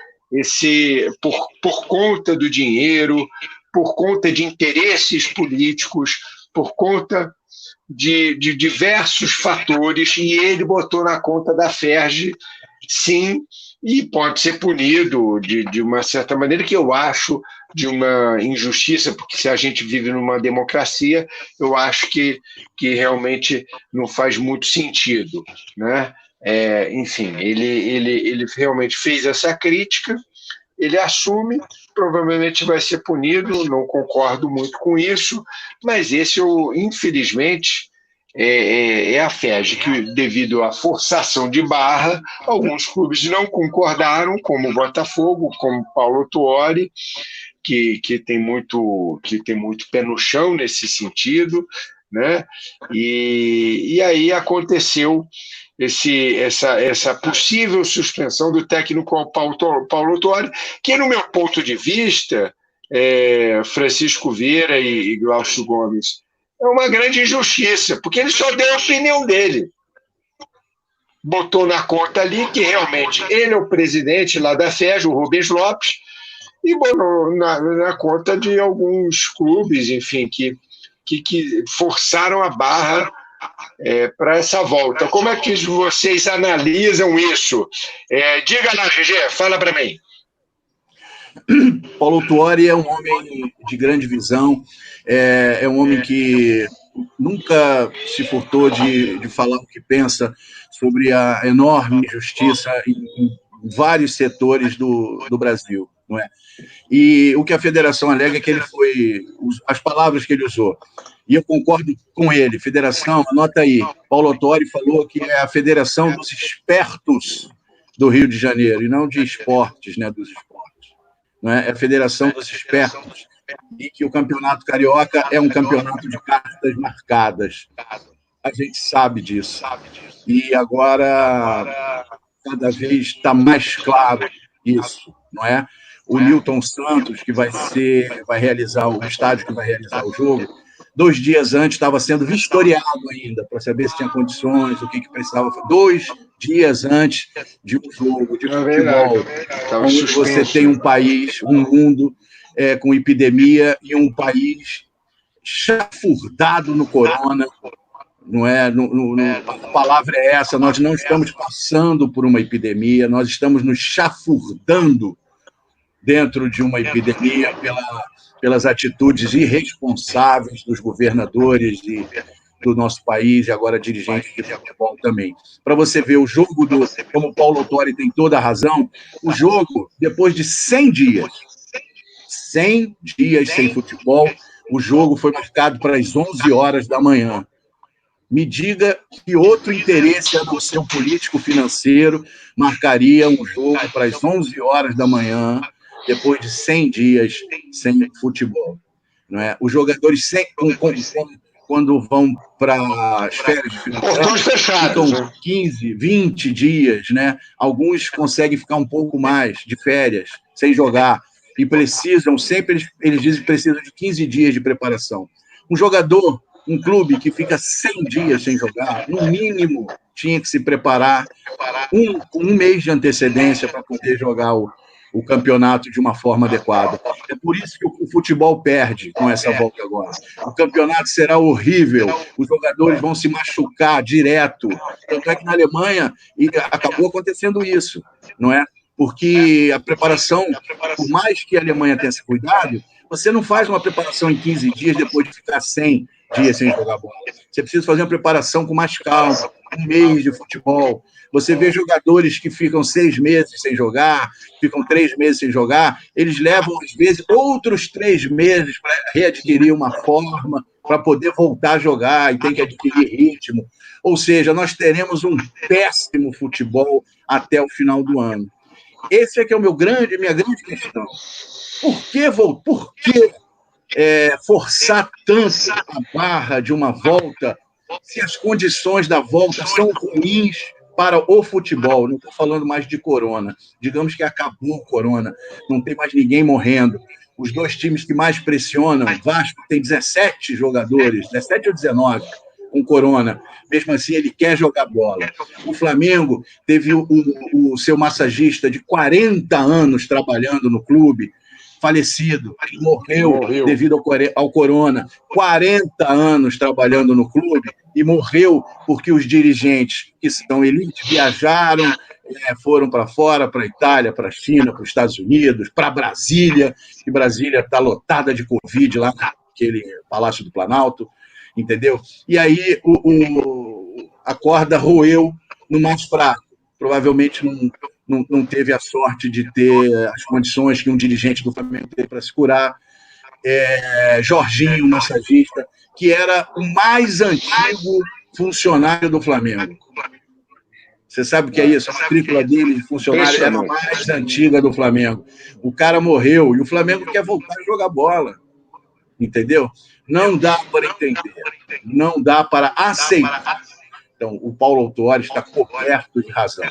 por conta do dinheiro, por conta de interesses políticos, por conta de diversos fatores, e ele botou na conta da FERJ, sim, e pode ser punido de uma certa maneira, que eu acho de uma injustiça, porque se a gente vive numa democracia, eu acho que realmente não faz muito sentido, né? Enfim, ele realmente fez essa crítica, ele assume, provavelmente vai ser punido, não concordo muito com isso, mas esse, infelizmente, é a FERJ, que devido à forçação de barra, alguns clubes não concordaram, como o Botafogo, como o Paulo Tuori, que tem muito pé no chão nesse sentido, né? E aí aconteceu essa possível suspensão do técnico Paulo Tuori, que, no meu ponto de vista, Francisco Vieira e Glaucio Gomes, é uma grande injustiça, porque ele só deu a opinião dele. Botou na conta ali que realmente ele é o presidente lá da FERJ, o Rubens Lopes, e botou na conta de alguns clubes, enfim, que forçaram a barra para essa volta. Como é que vocês analisam isso? Diga lá, GG, fala para mim. Paulo Tuori é um homem de grande visão, é um homem que nunca se furtou de falar o que pensa sobre a enorme injustiça em vários setores do Brasil, não é? E o que a federação alega é que ele as palavras que ele usou, e eu concordo com ele, federação, anota aí, Paulo Tuori falou que é a federação dos espertos do Rio de Janeiro, e não de esportes, né, dos esportes. Não é? É a federação dos espertos, e que o campeonato carioca é um campeonato de cartas marcadas. A gente sabe disso. E agora, cada vez está mais claro isso, não é? O Newton Santos, que vai realizar o estádio que vai realizar o jogo, 2 dias antes estava sendo vistoriado ainda, para saber se tinha condições, o que precisava. 2 dias antes de um jogo de futebol, onde você tem um país, um mundo com epidemia e um país chafurdado no corona, não é? A palavra é essa, nós não estamos passando por uma epidemia, nós estamos nos chafurdando dentro de uma epidemia pelas atitudes irresponsáveis dos governadores do nosso país e agora dirigentes de futebol também. Para você ver o jogo, como o Paulo Tuori tem toda a razão, o jogo, depois de 100 dias sem futebol, o jogo foi marcado para as 11 horas da manhã. Me diga que outro interesse, a não ser um político financeiro, marcaria um jogo para as 11 horas da manhã, depois de 100 dias sem futebol. Não é? Os jogadores, quando vão para as férias de final de ano, ficam 15, 20 dias. Né? Alguns conseguem ficar um pouco mais de férias, sem jogar, e precisam, sempre eles dizem que precisam de 15 dias de preparação. Um jogador, um clube que fica 100 dias sem jogar, no mínimo, tinha que se preparar com um mês de antecedência para poder jogar o campeonato de uma forma adequada. É por isso que o futebol perde com essa volta agora. O campeonato será horrível, os jogadores vão se machucar direto. Tanto é que na Alemanha acabou acontecendo isso, não é? Porque a preparação, por mais que a Alemanha tenha esse cuidado, você não faz uma preparação em 15 dias depois de ficar 100 dias sem jogar bola. Você precisa fazer uma preparação com mais calma, um mês de futebol. Você vê jogadores que ficam 6 meses sem jogar, ficam 3 meses sem jogar, eles levam, às vezes, outros 3 meses para readquirir uma forma, para poder voltar a jogar, e tem que adquirir ritmo. Ou seja, nós teremos um péssimo futebol até o final do ano. Esse é que é minha grande questão. Por que forçar tanto a barra de uma volta se as condições da volta são ruins para o futebol? Não estou falando mais de corona. Digamos que acabou o corona, não tem mais ninguém morrendo. Os 2 times que mais pressionam, Vasco tem 17 jogadores, 17 ou 19, com corona. Mesmo assim, ele quer jogar bola. O Flamengo teve o seu massagista de 40 anos trabalhando no clube, falecido, morreu devido ao corona. 40 anos trabalhando no clube e morreu porque os dirigentes, que são elite, viajaram, foram para fora, para a Itália, para a China, para os Estados Unidos, para Brasília, que Brasília está lotada de Covid lá naquele Palácio do Planalto, entendeu? E aí a corda roeu no mais fraco. Provavelmente não teve a sorte de ter as condições que um dirigente do Flamengo teve para se curar. Jorginho, massagista, que era o mais antigo funcionário do Flamengo. Você sabe o que é isso? A matrícula dele de funcionário era a mais antiga do Flamengo. O cara morreu e o Flamengo quer voltar a jogar bola. Entendeu? Não dá para entender. Não dá para aceitar. Então, o Paulo Autuori está coberto de razão.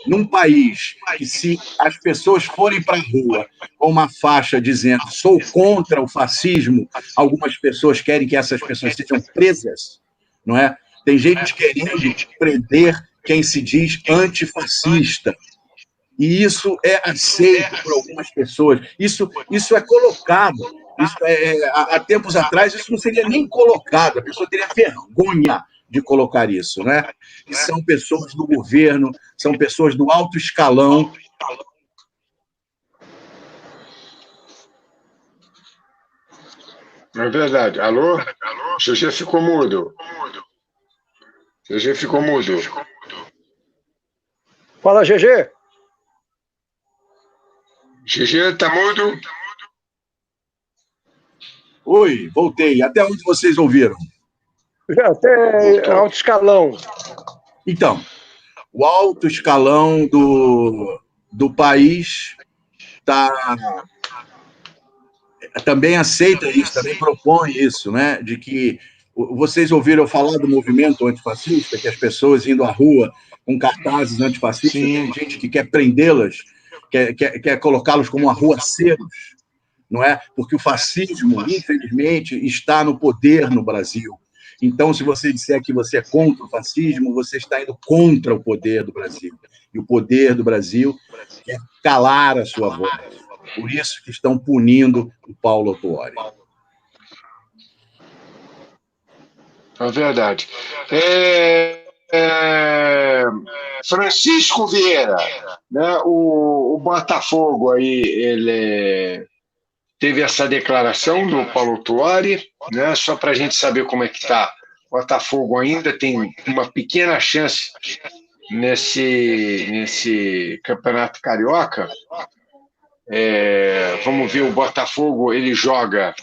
Num país que, se as pessoas forem para a rua com uma faixa dizendo sou contra o fascismo, algumas pessoas querem que essas pessoas sejam presas, não é? Tem gente querendo prender quem se diz antifascista. E isso é aceito por algumas pessoas. Isso é colocado. Há tempos atrás, isso não seria nem colocado. A pessoa teria vergonha de colocar isso, né? E são pessoas do governo, são pessoas do alto escalão. É verdade. Alô? GG ficou mudo. GG ficou mudo. Fala, GG. GG, tá mudo? Oi, voltei. Até onde vocês ouviram? Até alto escalão. Então, o alto escalão do país também aceita isso, também propõe isso, né? De que vocês ouviram falar do movimento antifascista, que as pessoas indo à rua com cartazes antifascistas, tem gente que quer prendê-las, quer colocá-los como arruaceiros, não é? Porque o fascismo, infelizmente, está no poder no Brasil. Então, se você disser que você é contra o fascismo, você está indo contra o poder do Brasil. E o poder do Brasil quer calar a sua voz. Por isso que estão punindo o Paulo Autuori. É verdade. Francisco Vieira, né? O Botafogo aí, ele teve essa declaração do Paulo Autuori, né? Só para a gente saber como é que está. O Botafogo ainda tem uma pequena chance nesse Campeonato Carioca. Vamos ver, o Botafogo, ele joga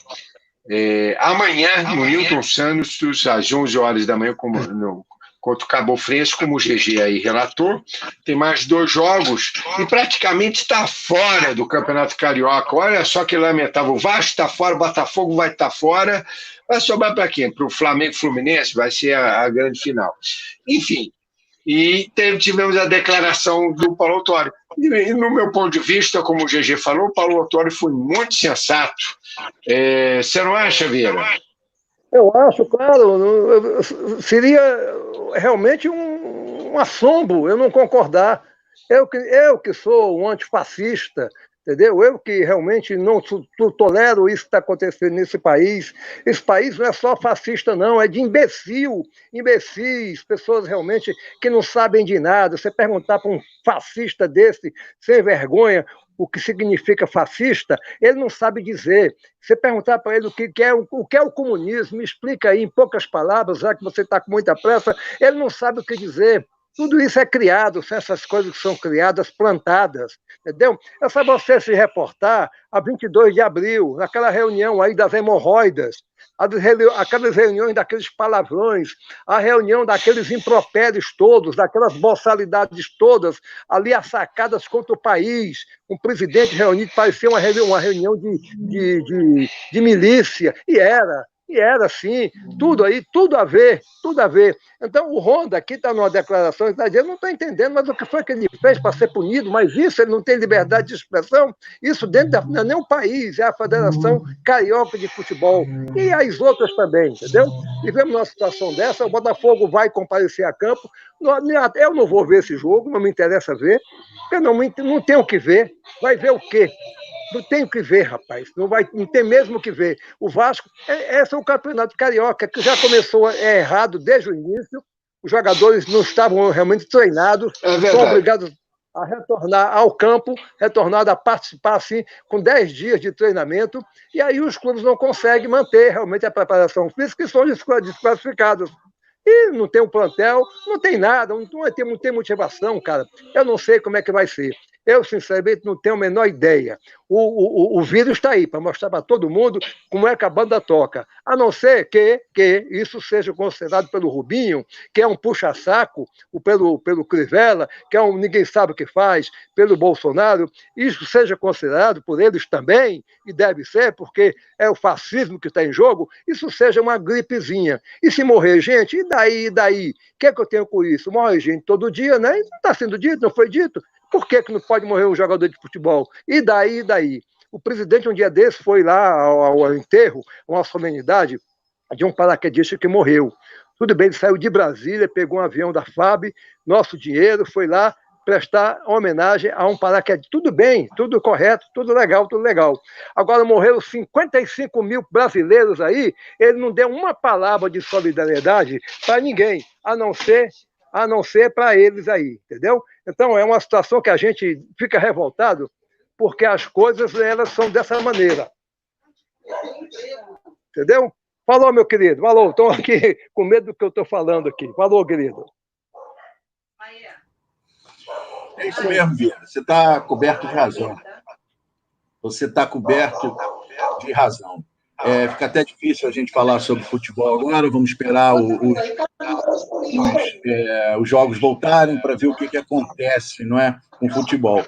amanhã no Newton Santos, às 11 horas da manhã, contra o Cabo Fresco, como o GG aí relatou. Tem mais 2 jogos e praticamente está fora do Campeonato Carioca. Olha só que lamentável. O Vasco está fora, o Botafogo vai estar fora. Vai sobrar para quem? Para o Flamengo e Fluminense? Vai ser a grande final. Enfim, e tivemos a declaração do Paulo Autuori. E, no meu ponto de vista, como o GG falou, o Paulo Autuori foi muito sensato. Você não acha, Vieira? Eu acho, claro, seria realmente um assombro eu não concordar. Eu que sou um antifascista, entendeu? Eu que realmente não tolero isso que está acontecendo nesse país. Esse país não é só fascista, não, é de imbecis, pessoas realmente que não sabem de nada. Você perguntar para um fascista desse, sem vergonha, o que significa fascista, ele não sabe dizer. Você perguntar para ele o que é o comunismo, me explica aí em poucas palavras, já que você está com muita pressa, ele não sabe o que dizer. Tudo isso é criado, são essas coisas que são criadas, plantadas, entendeu? É só você se reportar a 22 de abril, naquela reunião aí das hemorroidas, aquelas reuniões daqueles palavrões, a reunião daqueles impropérios todos, daquelas boçalidades todas, ali assacadas contra o país, um presidente reunido, parecia uma reunião de milícia, e era sim, tudo aí, tudo a ver. Então, o Ronda aqui está numa declaração, está dizendo, não estou entendendo, mas o que foi que ele fez para ser punido, mas isso, ele não tem liberdade de expressão, isso dentro não é nem o país, é a Federação Carioca de Futebol, e as outras também, entendeu? E vemos uma situação dessa, o Botafogo vai comparecer a campo, eu não vou ver esse jogo, não me interessa ver, eu não tenho o que ver, vai ver o quê? Não tem o que ver, rapaz. Não tem mesmo o que ver. O Vasco, esse é o campeonato carioca, que já começou errado desde o início. Os jogadores não estavam realmente treinados, são obrigados a retornar ao campo, retornar a participar, assim, com 10 dias de treinamento, e aí os clubes não conseguem manter realmente a preparação física e são desclassificados. E não tem um plantel, não tem nada, não tem motivação, cara. Eu não sei como é que vai ser. Eu, sinceramente, não tenho a menor ideia. O vírus está aí para mostrar para todo mundo como é que a banda toca. A não ser que isso seja considerado pelo Rubinho, que é um puxa-saco, pelo Crivella, que é um ninguém sabe o que faz, pelo Bolsonaro, isso seja considerado por eles também, e deve ser, porque é o fascismo que está em jogo, isso seja uma gripezinha. E se morrer gente, e daí, e daí? O que é que eu tenho com isso? Morre gente todo dia, né? Não está sendo dito, não foi dito. Por que não pode morrer um jogador de futebol? E daí, e daí? O presidente, um dia desse, foi lá ao enterro, uma solenidade de um paraquedista que morreu. Tudo bem, ele saiu de Brasília, pegou um avião da FAB, nosso dinheiro, foi lá prestar homenagem a um paraquedista. Tudo bem, tudo correto, tudo legal, tudo legal. Agora morreram 55 mil brasileiros aí, ele não deu uma palavra de solidariedade para ninguém, a não ser para eles aí, entendeu? Então é uma situação que a gente fica revoltado, porque as coisas elas são dessa maneira. Entendeu? Falou, meu querido. Falou. Estou aqui com medo do que eu estou falando aqui. Falou, querido. É isso mesmo, Vieira. Você está coberto de razão. Você está coberto de razão. Fica até difícil a gente falar sobre futebol agora. Vamos esperar os jogos voltarem para ver o que acontece, não é, com o futebol.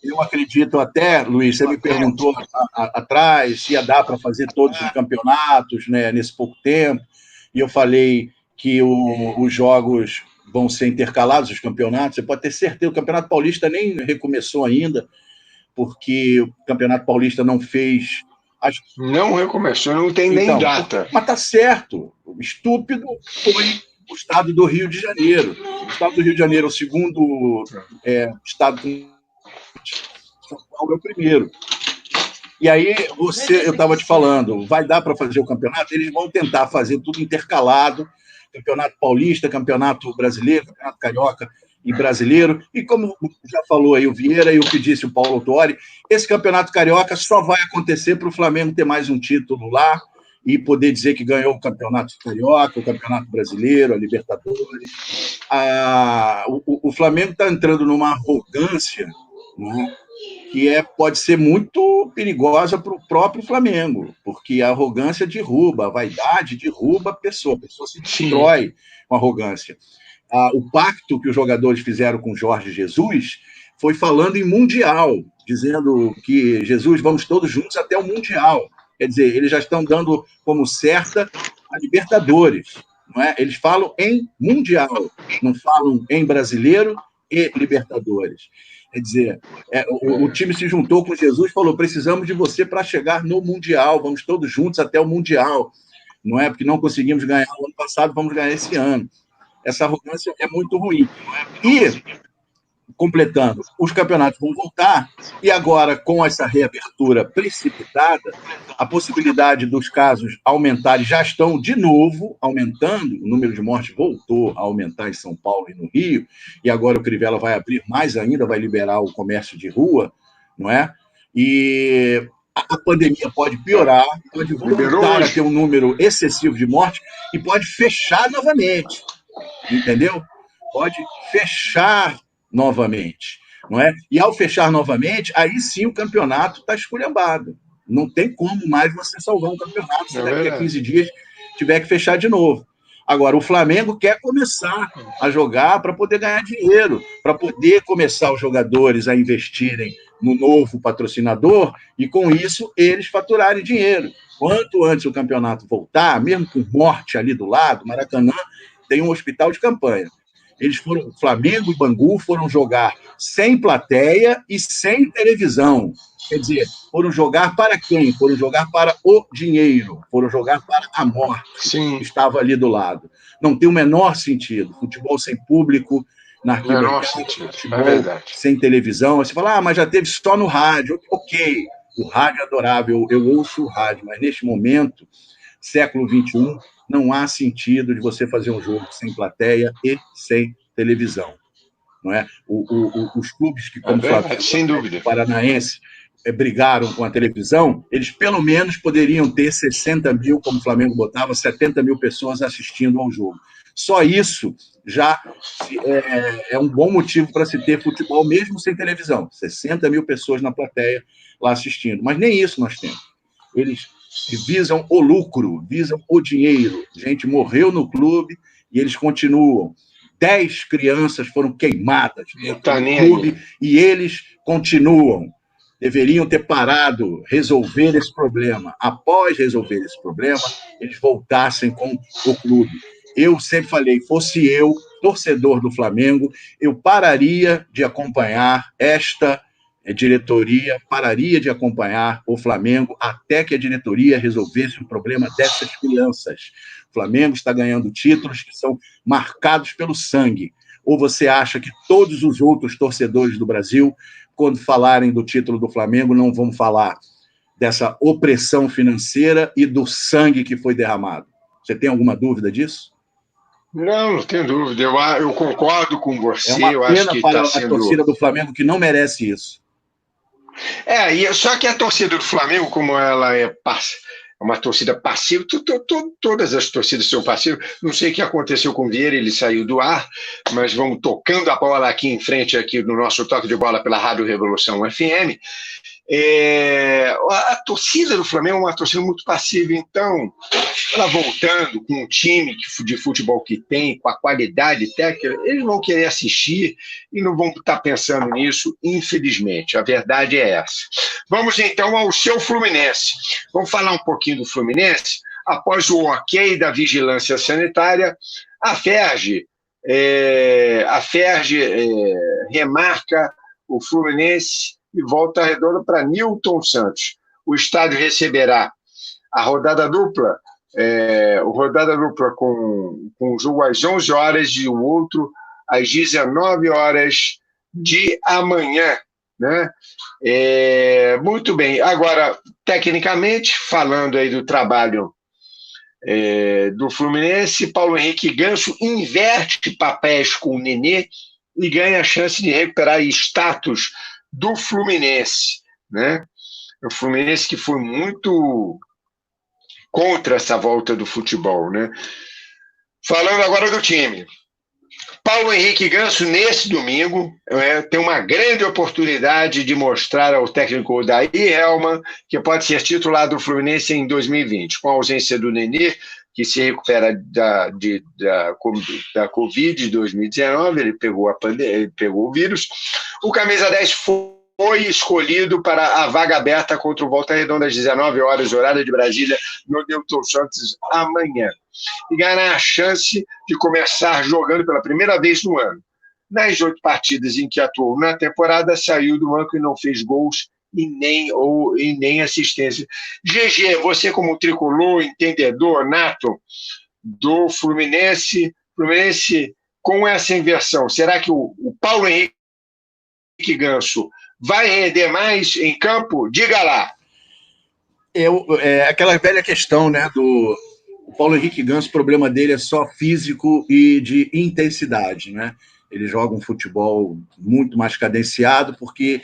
Eu acredito até, Luiz, você me perguntou atrás se ia dar para fazer todos os campeonatos, né, nesse pouco tempo, e eu falei que os jogos vão ser intercalados, os campeonatos. Você pode ter certeza, o Campeonato Paulista nem recomeçou ainda, porque o Campeonato Paulista não fez... Não recomeçou, não tem nem data. Mas tá certo. O estúpido foi o estado do Rio de Janeiro. O estado do Rio de Janeiro é o segundo estado... São Paulo é o primeiro. E aí, eu estava te falando, vai dar para fazer o campeonato? Eles vão tentar fazer tudo intercalado, Campeonato Paulista, Campeonato Brasileiro, Campeonato Carioca e Brasileiro. E como já falou aí o Vieira e o que disse o Paulo Autuori, esse Campeonato Carioca só vai acontecer para o Flamengo ter mais um título lá e poder dizer que ganhou o Campeonato Carioca, o Campeonato Brasileiro, a Libertadores. O Flamengo está entrando numa arrogância, né, que pode ser muito perigosa para o próprio Flamengo, porque a arrogância derruba, a vaidade derruba a pessoa se destrói com arrogância. O pacto que os jogadores fizeram com Jorge Jesus foi falando em Mundial, dizendo que Jesus, vamos todos juntos até o Mundial. Quer dizer, eles já estão dando como certa a Libertadores, não é? Eles falam em Mundial, não falam em Brasileiro e Libertadores. Quer dizer, o time se juntou com Jesus e falou, precisamos de você para chegar no Mundial, vamos todos juntos até o Mundial. Não é? Porque não conseguimos ganhar o ano passado, vamos ganhar esse ano. Essa arrogância é muito ruim. E, completando, os campeonatos vão voltar, e agora, com essa reabertura precipitada, a possibilidade dos casos aumentarem, já estão de novo aumentando, o número de mortes voltou a aumentar em São Paulo e no Rio, e agora o Crivella vai abrir mais ainda, vai liberar o comércio de rua, não é? E a pandemia pode piorar, pode voltar a ter um número excessivo de mortes, e pode fechar novamente, entendeu? Pode fechar novamente, não é? E ao fechar novamente, aí sim o campeonato está esculhambado. Não tem como mais você salvar um campeonato se daqui a 15 dias tiver que fechar de novo. Agora, o Flamengo quer começar a jogar para poder ganhar dinheiro, para poder começar os jogadores a investirem no novo patrocinador e, com isso, eles faturarem dinheiro. Quanto antes o campeonato voltar, mesmo com morte ali do lado, Maracanã tem um hospital de campanha. Flamengo e Bangu foram jogar sem plateia e sem televisão. Quer dizer, foram jogar para quem? Foram jogar para o dinheiro, foram jogar para a morte. Sim. Que estava ali do lado. Não tem o menor sentido. Futebol sem público, na arquibancada, futebol sem televisão. Você fala, mas já teve só no rádio. Ok, o rádio é adorável, eu ouço o rádio, mas neste momento, século XXI, não há sentido de você fazer um jogo sem plateia e sem televisão. Não é? Os clubes que, como o Paranaense, brigaram com a televisão, eles pelo menos poderiam ter 60 mil, como o Flamengo botava, 70 mil pessoas assistindo ao jogo. Só isso já é um bom motivo para se ter futebol, mesmo sem televisão. 60 mil pessoas na plateia lá assistindo. Mas nem isso nós temos. Eles visam o lucro, visam o dinheiro. Gente morreu no clube e eles continuam. 10 crianças foram queimadas no clube e eles continuam. Deveriam ter parado, resolver esse problema. Após resolver esse problema, eles voltassem com o clube. Eu sempre falei, fosse eu, torcedor do Flamengo, eu pararia de acompanhar esta diretoria, pararia de acompanhar o Flamengo até que a diretoria resolvesse o problema dessas crianças. O Flamengo está ganhando títulos que são marcados pelo sangue. Ou você acha que todos os outros torcedores do Brasil, quando falarem do título do Flamengo, não vão falar dessa opressão financeira e do sangue que foi derramado? Você tem alguma dúvida disso? Não tenho dúvida. Eu concordo com você. É uma eu pena acho que para tá sendo... a torcida do Flamengo que não merece isso. Só que a torcida do Flamengo, como ela é uma torcida passiva, todas as torcidas são passivas. Não sei o que aconteceu com o Vieira, ele saiu do ar, mas vamos tocando a bola aqui em frente, aqui no nosso toque de bola pela Rádio Revolução FM. A torcida do Flamengo é uma torcida muito passiva, então ela voltando com o time de futebol que tem, com a qualidade técnica, eles vão querer assistir e não vão estar pensando nisso, infelizmente. A verdade é essa. Vamos então ao seu Fluminense. Vamos falar um pouquinho do Fluminense. Após o ok da vigilância sanitária, a FERJ remarca o Fluminense e Volta Redonda para Newton Santos. O estádio receberá a rodada dupla, com um jogo às 11 horas e o outro às 19 horas de amanhã. Né? Muito bem. Agora, tecnicamente, falando aí do trabalho do Fluminense, Paulo Henrique Ganso inverte papéis com o Nenê e ganha a chance de recuperar status do Fluminense, né? O Fluminense que foi muito contra essa volta do futebol, né? Falando agora do time. Paulo Henrique Ganso, nesse domingo, tem uma grande oportunidade de mostrar ao técnico Odair Hellmann que pode ser titular do Fluminense em 2020, com a ausência do Nenê, que se recupera da Covid de 2019, ele pegou o vírus. O camisa 10 foi escolhido para a vaga aberta contra o Volta Redonda às 19 horas, horário de Brasília, no Newton Santos, amanhã. E ganhar a chance de começar jogando pela primeira vez no ano. Nas 8 partidas em que atuou na temporada, saiu do banco e não fez gols e nem assistência. GG, você como tricolor, entendedor nato do Fluminense com essa inversão, será que o Paulo Henrique Ganso vai render mais em campo? Diga lá. Aquela velha questão, né, do o Paulo Henrique Ganso, o problema dele é só físico e de intensidade, né? Ele joga um futebol muito mais cadenciado, porque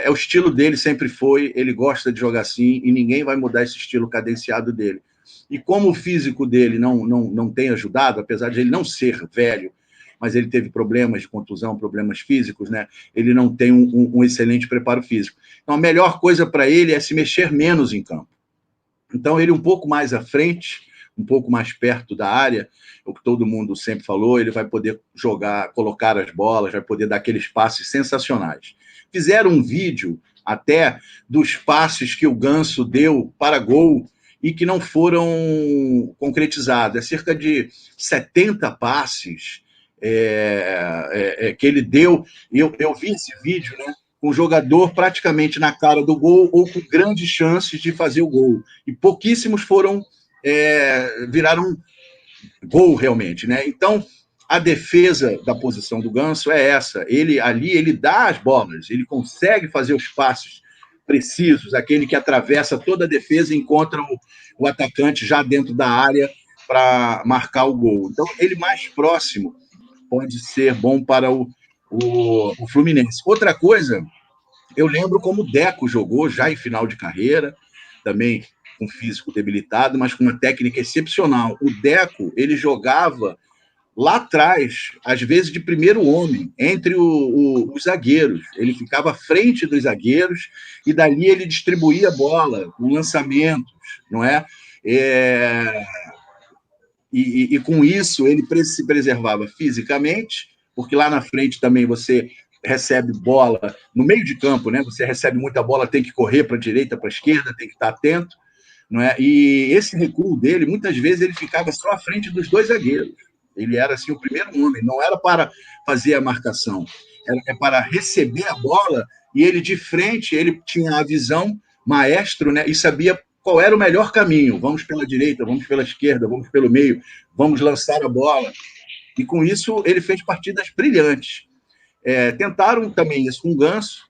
o estilo dele sempre foi, ele gosta de jogar assim, e ninguém vai mudar esse estilo cadenciado dele. E como o físico dele não tem ajudado, apesar de ele não ser velho, mas ele teve problemas de contusão, problemas físicos, né? Ele não tem um excelente preparo físico. Então, a melhor coisa para ele é se mexer menos em campo. Então, ele um pouco mais à frente, um pouco mais perto da área, o que todo mundo sempre falou, ele vai poder jogar, colocar as bolas, vai poder dar aqueles passes sensacionais. Fizeram um vídeo até dos passes que o Ganso deu para gol e que não foram concretizados. É cerca de 70 passes que ele deu. Eu vi esse vídeo, né, com o jogador praticamente na cara do gol ou com grandes chances de fazer o gol. E pouquíssimos viraram gol realmente, né? Então, a defesa da posição do Ganso é essa. Ele dá as bolas, ele consegue fazer os passes precisos, aquele que atravessa toda a defesa e encontra o atacante já dentro da área para marcar o gol. Então, ele mais próximo pode ser bom para o Fluminense. Outra coisa, eu lembro como o Deco jogou já em final de carreira, também com físico debilitado, mas com uma técnica excepcional. O Deco, ele jogava lá atrás, às vezes de primeiro homem, entre os zagueiros. Ele ficava à frente dos zagueiros e dali ele distribuía a bola, com lançamentos, não é? E com isso ele se preservava fisicamente, porque lá na frente também você recebe bola no meio de campo, né? Você recebe muita bola, tem que correr para a direita, para a esquerda, tem que estar atento, não é? E esse recuo dele, muitas vezes ele ficava só à frente dos dois zagueiros. Ele era assim o primeiro homem, não era para fazer a marcação, era para receber a bola, e ele de frente, ele tinha a visão maestro, né? E sabia qual era o melhor caminho. Vamos pela direita, vamos pela esquerda, vamos pelo meio, vamos lançar a bola. E com isso ele fez partidas brilhantes. Tentaram também isso com o Ganso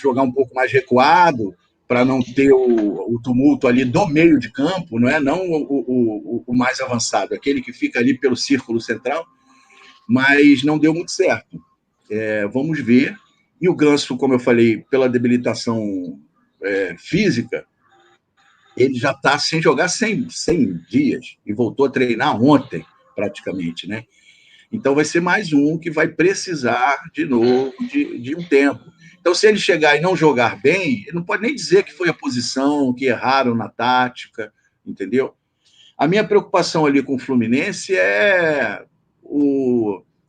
jogar um pouco mais recuado, para não ter o tumulto ali do meio de campo, não é? Não o mais avançado, aquele que fica ali pelo círculo central, mas não deu muito certo. Vamos ver. E o Ganso, como eu falei, pela debilitação física, ele já está sem jogar 100 dias e voltou a treinar ontem, praticamente, né? Então vai ser mais um que vai precisar de novo de um tempo. Então, se ele chegar e não jogar bem, ele não pode nem dizer que foi a posição, que erraram na tática, entendeu? A minha preocupação ali com o Fluminense é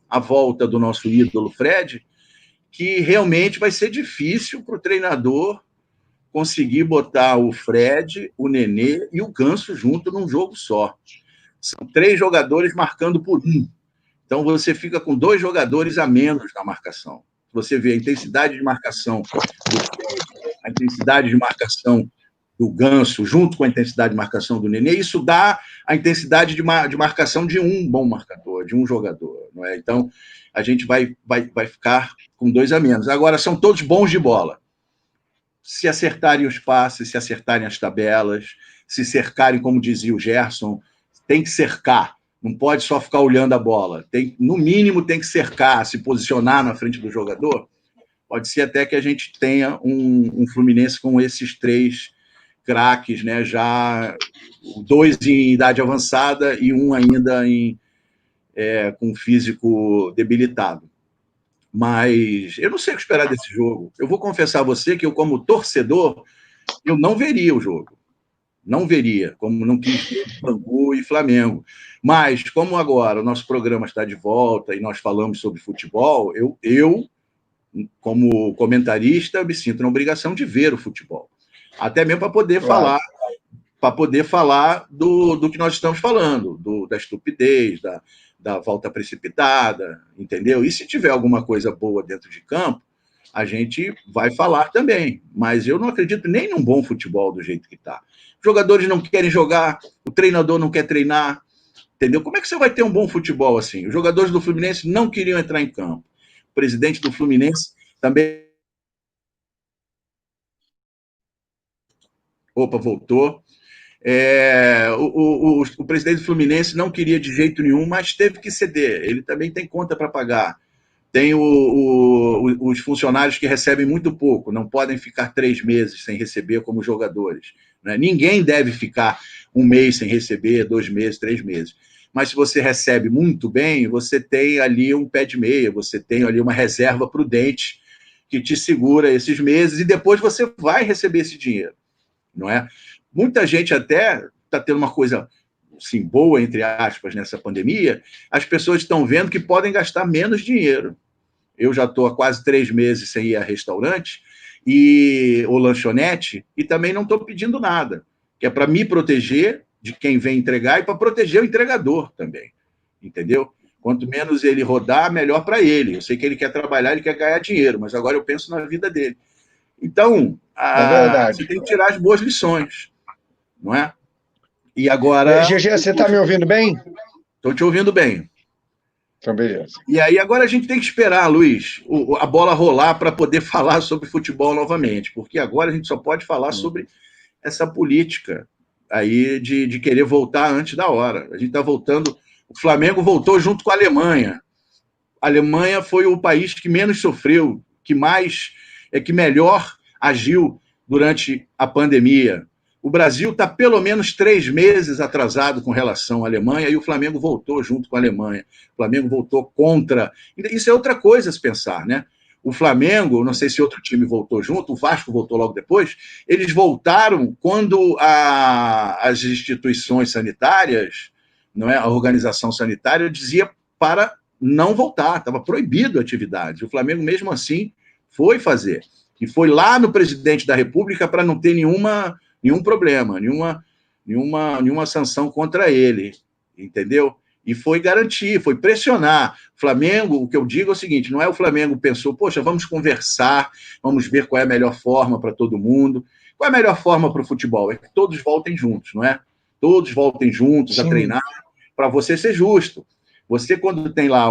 a volta do nosso ídolo Fred, que realmente vai ser difícil para o treinador conseguir botar o Fred, o Nenê e o Ganso junto num jogo só. São 3 jogadores marcando por 1. Então, você fica com 2 jogadores a menos na marcação. Você vê a intensidade de marcação do Fred, a intensidade de marcação do Ganso, junto com a intensidade de marcação do Nenê, isso dá a intensidade de marcação de um bom marcador, de um jogador. Não é? Então, a gente vai ficar com 2 a menos. Agora, são todos bons de bola. Se acertarem os passes, se acertarem as tabelas, se cercarem, como dizia o Gerson, tem que cercar. Não pode só ficar olhando a bola. No mínimo, tem que cercar, se posicionar na frente do jogador. Pode ser até que a gente tenha um Fluminense com esses 3 craques, né? Já 2 em idade avançada e um ainda com físico debilitado. Mas eu não sei o que esperar desse jogo. Eu vou confessar a você que eu, como torcedor, eu não veria o jogo. Não veria, como não quis ver Bangu e Flamengo. Mas, como agora o nosso programa está de volta e nós falamos sobre futebol, eu como comentarista, me sinto na obrigação de ver o futebol. Até mesmo para poder falar do que nós estamos falando, da estupidez, da volta precipitada, entendeu? E se tiver alguma coisa boa dentro de campo, a gente vai falar também. Mas eu não acredito nem num bom futebol do jeito que está. Os jogadores não querem jogar, o treinador não quer treinar, entendeu? Como é que você vai ter um bom futebol assim? Os jogadores do Fluminense não queriam entrar em campo. O presidente do Fluminense também... Opa, voltou. O presidente do Fluminense não queria de jeito nenhum, mas teve que ceder. Ele também tem conta para pagar. Tem os funcionários que recebem muito pouco, não podem ficar 3 meses sem receber como jogadores. Né? Ninguém deve ficar 1 mês sem receber, 2 meses, 3 meses. Mas se você recebe muito bem, você tem ali um pé de meia, você tem ali uma reserva prudente que te segura esses meses e depois você vai receber esse dinheiro. Não é? Muita gente até está tendo uma coisa assim, boa, entre aspas, nessa pandemia. As pessoas estão vendo que podem gastar menos dinheiro. Eu já estou há quase 3 meses sem ir a restaurante ou lanchonete e também não estou pedindo nada, que é para me proteger de quem vem entregar e para proteger o entregador também, entendeu? Quanto menos ele rodar, melhor para ele. Eu sei que ele quer trabalhar, ele quer ganhar dinheiro, mas agora eu penso na vida dele. Então, você tem que tirar as boas lições, não é? E agora... GG, você está me ouvindo bem? Estou te ouvindo bem. Então, beleza. E aí agora a gente tem que esperar, Luiz, a bola rolar para poder falar sobre futebol novamente, porque agora a gente só pode falar sobre essa política aí de querer voltar antes da hora. A gente está voltando... O Flamengo voltou junto com a Alemanha. A Alemanha foi o país que menos sofreu, que melhor agiu durante a pandemia. O Brasil está pelo menos 3 meses atrasado com relação à Alemanha e o Flamengo voltou junto com a Alemanha. O Flamengo voltou contra. Isso é outra coisa a se pensar, né? O Flamengo, não sei se outro time voltou junto, o Vasco voltou logo depois, eles voltaram quando as instituições sanitárias, não é, a organização sanitária dizia para não voltar, estava proibido a atividade. O Flamengo, mesmo assim, foi fazer. E foi lá no presidente da República para não ter nenhum problema, nenhuma sanção contra ele, entendeu? E foi garantir, foi pressionar. Flamengo, o que eu digo é o seguinte, não é o Flamengo pensou, poxa, vamos conversar, vamos ver qual é a melhor forma para todo mundo. Qual é a melhor forma para o futebol? É que todos voltem juntos, não é? Todos voltem juntos a treinar, para você ser justo. Você, quando tem lá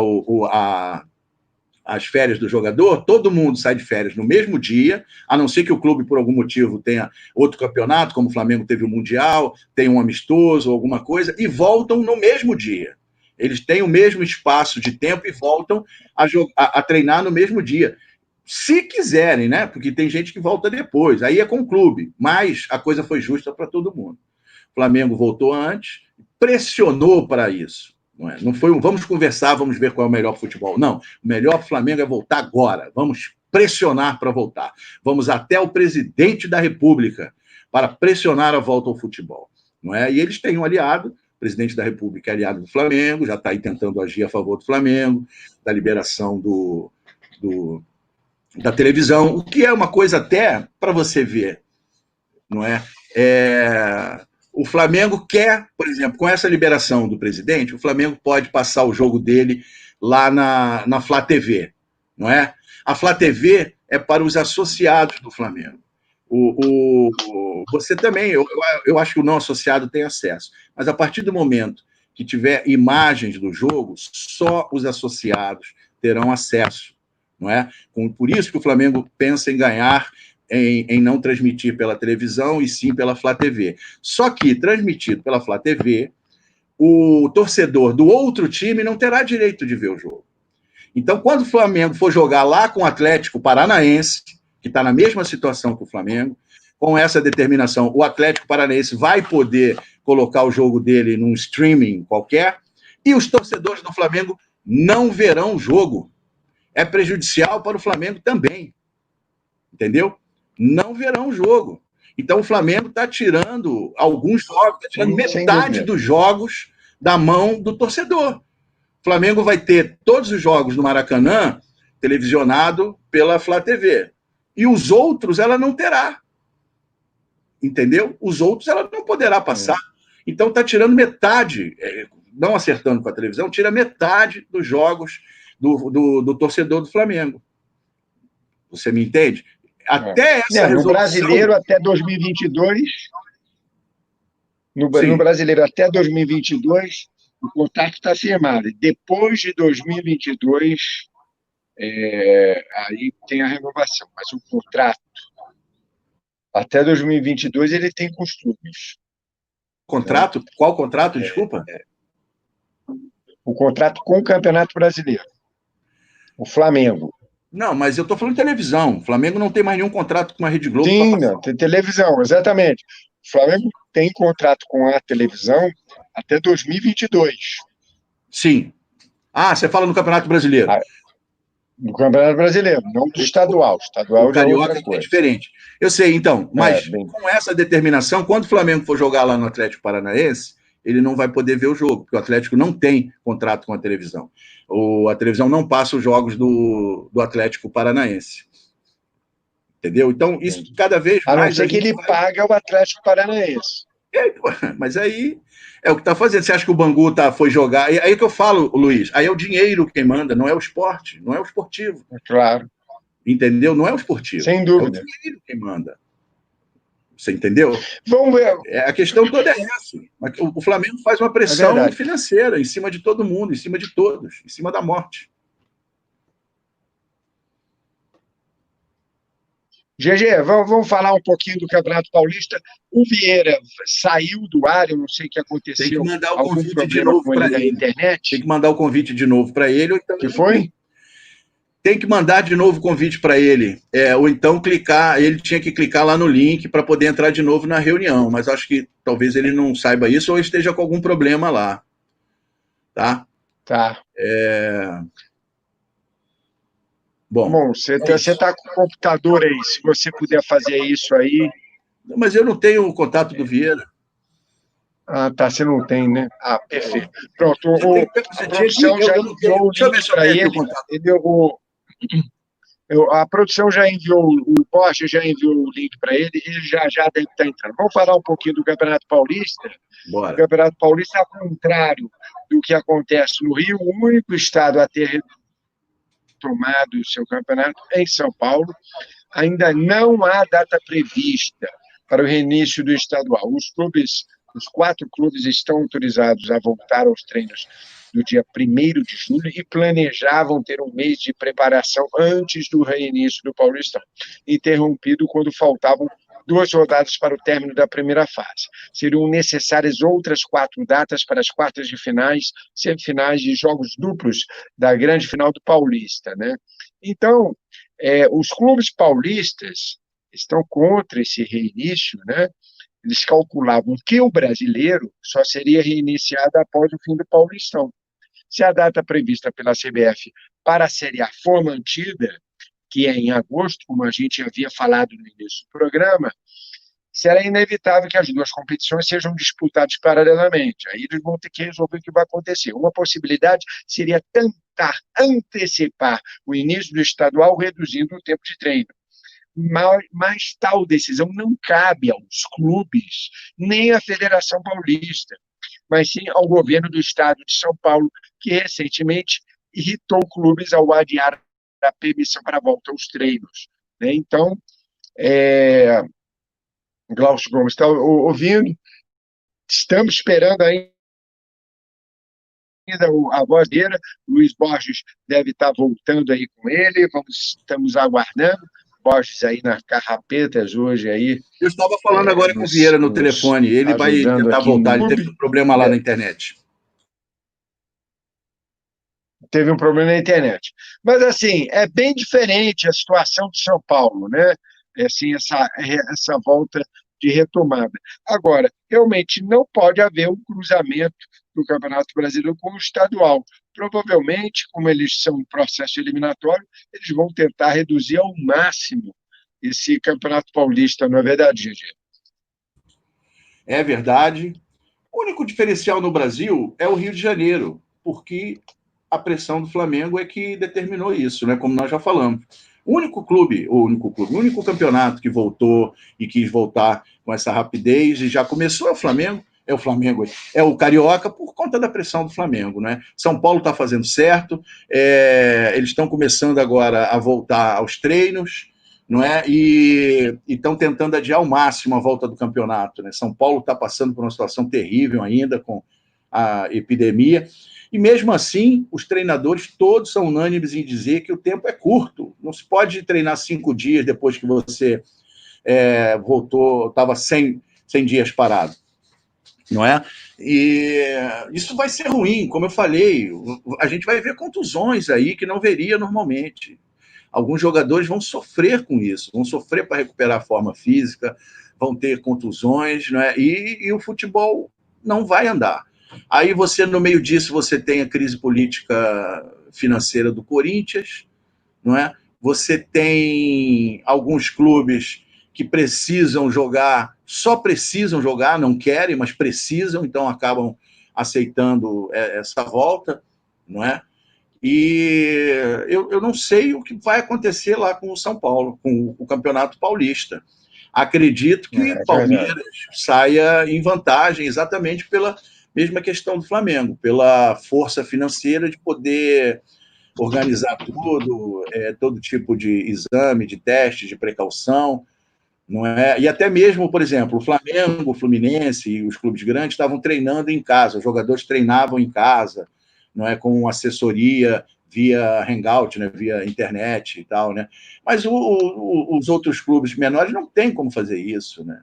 as férias do jogador, todo mundo sai de férias no mesmo dia, a não ser que o clube, por algum motivo, tenha outro campeonato, como o Flamengo teve o Mundial, tem um amistoso ou alguma coisa, e voltam no mesmo dia. Eles têm o mesmo espaço de tempo e voltam a treinar no mesmo dia. Se quiserem, né? Porque tem gente que volta depois, aí é com o clube, mas a coisa foi justa para todo mundo. O Flamengo voltou antes, pressionou para isso. Não foi vamos conversar, vamos ver qual é o melhor futebol. Não, o melhor para o Flamengo é voltar agora. Vamos pressionar para voltar. Vamos até o presidente da República para pressionar a volta ao futebol. Não é? E eles têm um aliado, o presidente da República é aliado do Flamengo, já está aí tentando agir a favor do Flamengo, da liberação da televisão, o que é uma coisa até para você ver, não é? O Flamengo quer, por exemplo, com essa liberação do presidente, o Flamengo pode passar o jogo dele lá na Flá TV, não é? A Flá TV é para os associados do Flamengo. Você também, eu acho que o não associado tem acesso, mas a partir do momento que tiver imagens do jogo, só os associados terão acesso, não é? Por isso que o Flamengo pensa em ganhar, em não transmitir pela televisão e sim pela Flá TV. Só que, transmitido pela Flá TV, o torcedor do outro time não terá direito de ver o jogo. Então, quando o Flamengo for jogar lá com o Atlético Paranaense, que está na mesma situação que o Flamengo, com essa determinação, o Atlético Paranaense vai poder colocar o jogo dele num streaming qualquer, e os torcedores do Flamengo não verão o jogo. É prejudicial para o Flamengo também. Entendeu? Não verão o jogo. Então o Flamengo está tirando alguns jogos, está tirando metade dos jogos da mão do torcedor. O Flamengo vai ter todos os jogos do Maracanã televisionado pela Flá TV. E os outros ela não terá. Entendeu? Os outros ela não poderá passar. Então está tirando metade, não acertando com a televisão, tira metade dos jogos do torcedor do Flamengo. Você me entende? Até essa resolução... No brasileiro, até 2022... No brasileiro, até 2022, o contrato está firmado. Depois de 2022, aí tem a renovação. Mas o contrato, até 2022, ele tem com os clubes. Contrato? Né? Qual contrato? Desculpa. O contrato com o Campeonato Brasileiro. O Flamengo. Não, mas eu estou falando de televisão. O Flamengo não tem mais nenhum contrato com a Rede Globo. Sim, não, tem televisão, exatamente. O Flamengo tem contrato com a televisão até 2022. Sim. Ah, você fala no Campeonato Brasileiro. No Campeonato Brasileiro, não do estadual. Estadual o Carioca é diferente. Eu sei, então, mas com essa determinação, quando o Flamengo for jogar lá no Atlético Paranaense, ele não vai poder ver o jogo, porque o Atlético não tem contrato com a televisão. A televisão não passa os jogos do Atlético Paranaense. Entendeu? Então, isso cada vez mais... A não ser que ele paga o Atlético Paranaense. Mas aí é o que está fazendo. Você acha que o Bangu foi jogar... Aí que eu falo, Luiz, aí é o dinheiro quem manda, não é o esporte, não é o esportivo. Claro. Entendeu? Não é o esportivo. Sem dúvida. É o dinheiro quem manda. Você entendeu? Vamos ver. A questão toda é essa. O Flamengo faz uma pressão financeira em cima de todo mundo, em cima de todos, em cima da morte. GG, vamos falar um pouquinho do Campeonato Paulista. O Vieira saiu do ar, eu não sei o que aconteceu. Tem que mandar o convite de novo para ele. Na internet. Tem que mandar o convite de novo para ele. Então que foi? Tem que mandar de novo o convite para ele, ou então clicar, ele tinha que clicar lá no link para poder entrar de novo na reunião, mas acho que talvez ele não saiba isso ou esteja com algum problema lá, tá? Tá. Bom, você está com o computador aí, se você puder fazer isso aí. Mas eu não tenho o contato do Vieira. Ah, tá, você não tem, né? Ah, perfeito. Pronto, a produção já enviou o link para ele. A produção já enviou, o Borges já enviou o link para ele, ele já deve estar entrando. Vamos falar um pouquinho do Campeonato Paulista? Bora. O Campeonato Paulista, ao contrário do que acontece no Rio, o único estado a ter retomado o seu campeonato é em São Paulo. Ainda não há data prevista para o reinício do estadual. Os 4 clubes estão autorizados a voltar aos treinos no dia 1º de julho e planejavam ter um mês de preparação antes do reinício do Paulistão, interrompido quando faltavam 2 rodadas para o término da primeira fase. Seriam necessárias outras 4 datas para as quartas de finais, semifinais de jogos duplos da grande final do Paulista, né? Então, os clubes paulistas estão contra esse reinício, né? Eles calculavam que o brasileiro só seria reiniciado após o fim do Paulistão. Se a data prevista pela CBF para a Série A for mantida, que é em agosto, como a gente havia falado no início do programa, será inevitável que as 2 competições sejam disputadas paralelamente. Aí eles vão ter que resolver o que vai acontecer. Uma possibilidade seria tentar antecipar o início do estadual, reduzindo o tempo de treino. Mas tal decisão não cabe aos clubes, nem à Federação Paulista, mas sim ao governo do estado de São Paulo, que recentemente irritou clubes ao adiar a permissão para a volta aos treinos, né? Então, Glaucio Gomes está ouvindo, estamos esperando ainda a voz dele, Luiz Borges deve estar voltando aí com ele, estamos aguardando. Borges aí nas carrapetas hoje aí. Eu estava falando agora com o Vieira no telefone, ele vai tentar voltar, ele teve um problema lá na internet. Teve um problema na internet. Mas, assim, é bem diferente a situação de São Paulo, né? Assim, essa volta de retomada. Agora, realmente não pode haver um cruzamento do Campeonato Brasileiro com o estadual. Provavelmente, como eles são um processo eliminatório, eles vão tentar reduzir ao máximo esse Campeonato Paulista, não é verdade, GG? É verdade. O único diferencial no Brasil é o Rio de Janeiro, porque a pressão do Flamengo é que determinou isso, né? Como nós já falamos. O único campeonato que voltou e quis voltar com essa rapidez e já começou é o Flamengo. É o Carioca por conta da pressão do Flamengo, né? São Paulo está fazendo certo, eles estão começando agora a voltar aos treinos, não é? E estão tentando adiar ao máximo a volta do campeonato, né? São Paulo está passando por uma situação terrível ainda com a epidemia, e mesmo assim os treinadores todos são unânimes em dizer que o tempo é curto, não se pode treinar 5 dias depois que você voltou, estava 100 dias parado, não é? E isso vai ser ruim, como eu falei, a gente vai ver contusões aí que não veria normalmente. Alguns jogadores vão sofrer com isso, vão sofrer para recuperar a forma física, vão ter contusões, não é? E o futebol não vai andar. Aí você, no meio disso, você tem a crise política financeira do Corinthians, não é? Você tem alguns clubes que precisam jogar, só precisam jogar, não querem, mas precisam, então acabam aceitando essa volta, não é? E eu não sei o que vai acontecer lá com o São Paulo, com o Campeonato Paulista. Acredito que o Palmeiras saia em vantagem exatamente pela mesma questão do Flamengo, pela força financeira de poder organizar tudo, todo tipo de exame, de teste, de precaução, não é? E até mesmo, por exemplo, o Flamengo, o Fluminense e os clubes grandes estavam treinando em casa, os jogadores treinavam em casa, não é, com assessoria via Hangout, né, via internet e tal, né? Mas os outros clubes menores não têm como fazer isso, né?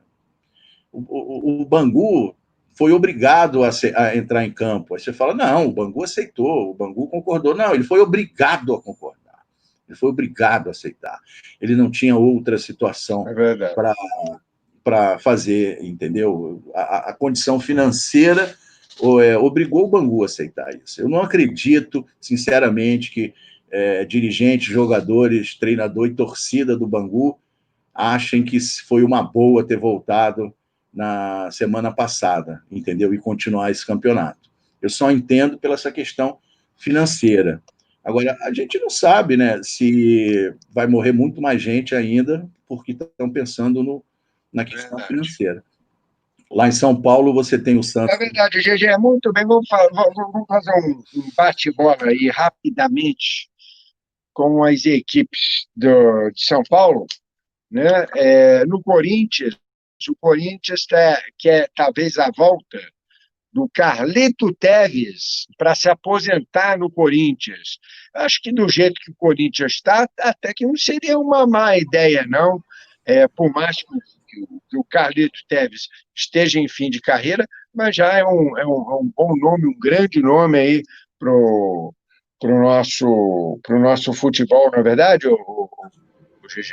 O Bangu foi obrigado a entrar em campo. Aí você fala, não, o Bangu aceitou, o Bangu concordou. Não, ele foi obrigado a concordar. Ele foi obrigado a aceitar. Ele não tinha outra situação para fazer, entendeu? A condição financeira obrigou o Bangu a aceitar isso. Eu não acredito, sinceramente, que dirigentes, jogadores, treinador e torcida do Bangu achem que foi uma boa ter voltado na semana passada, entendeu? E continuar esse campeonato. Eu só entendo pela essa questão financeira. Agora, a gente não sabe, né, se vai morrer muito mais gente ainda, porque estão pensando na questão financeira. Lá em São Paulo, você tem o Santos. É verdade, GG, muito bem. Vamos fazer um bate-bola aí rapidamente com as equipes de São Paulo, né? No Corinthians, o Corinthians quer talvez a volta do Carlito Tevez para se aposentar no Corinthians. Acho que do jeito que o Corinthians está, até que não seria uma má ideia, não. Por mais que o Carlito Tevez esteja em fim de carreira, mas já é um bom nome, um grande nome aí para o nosso futebol, não é verdade, o GG?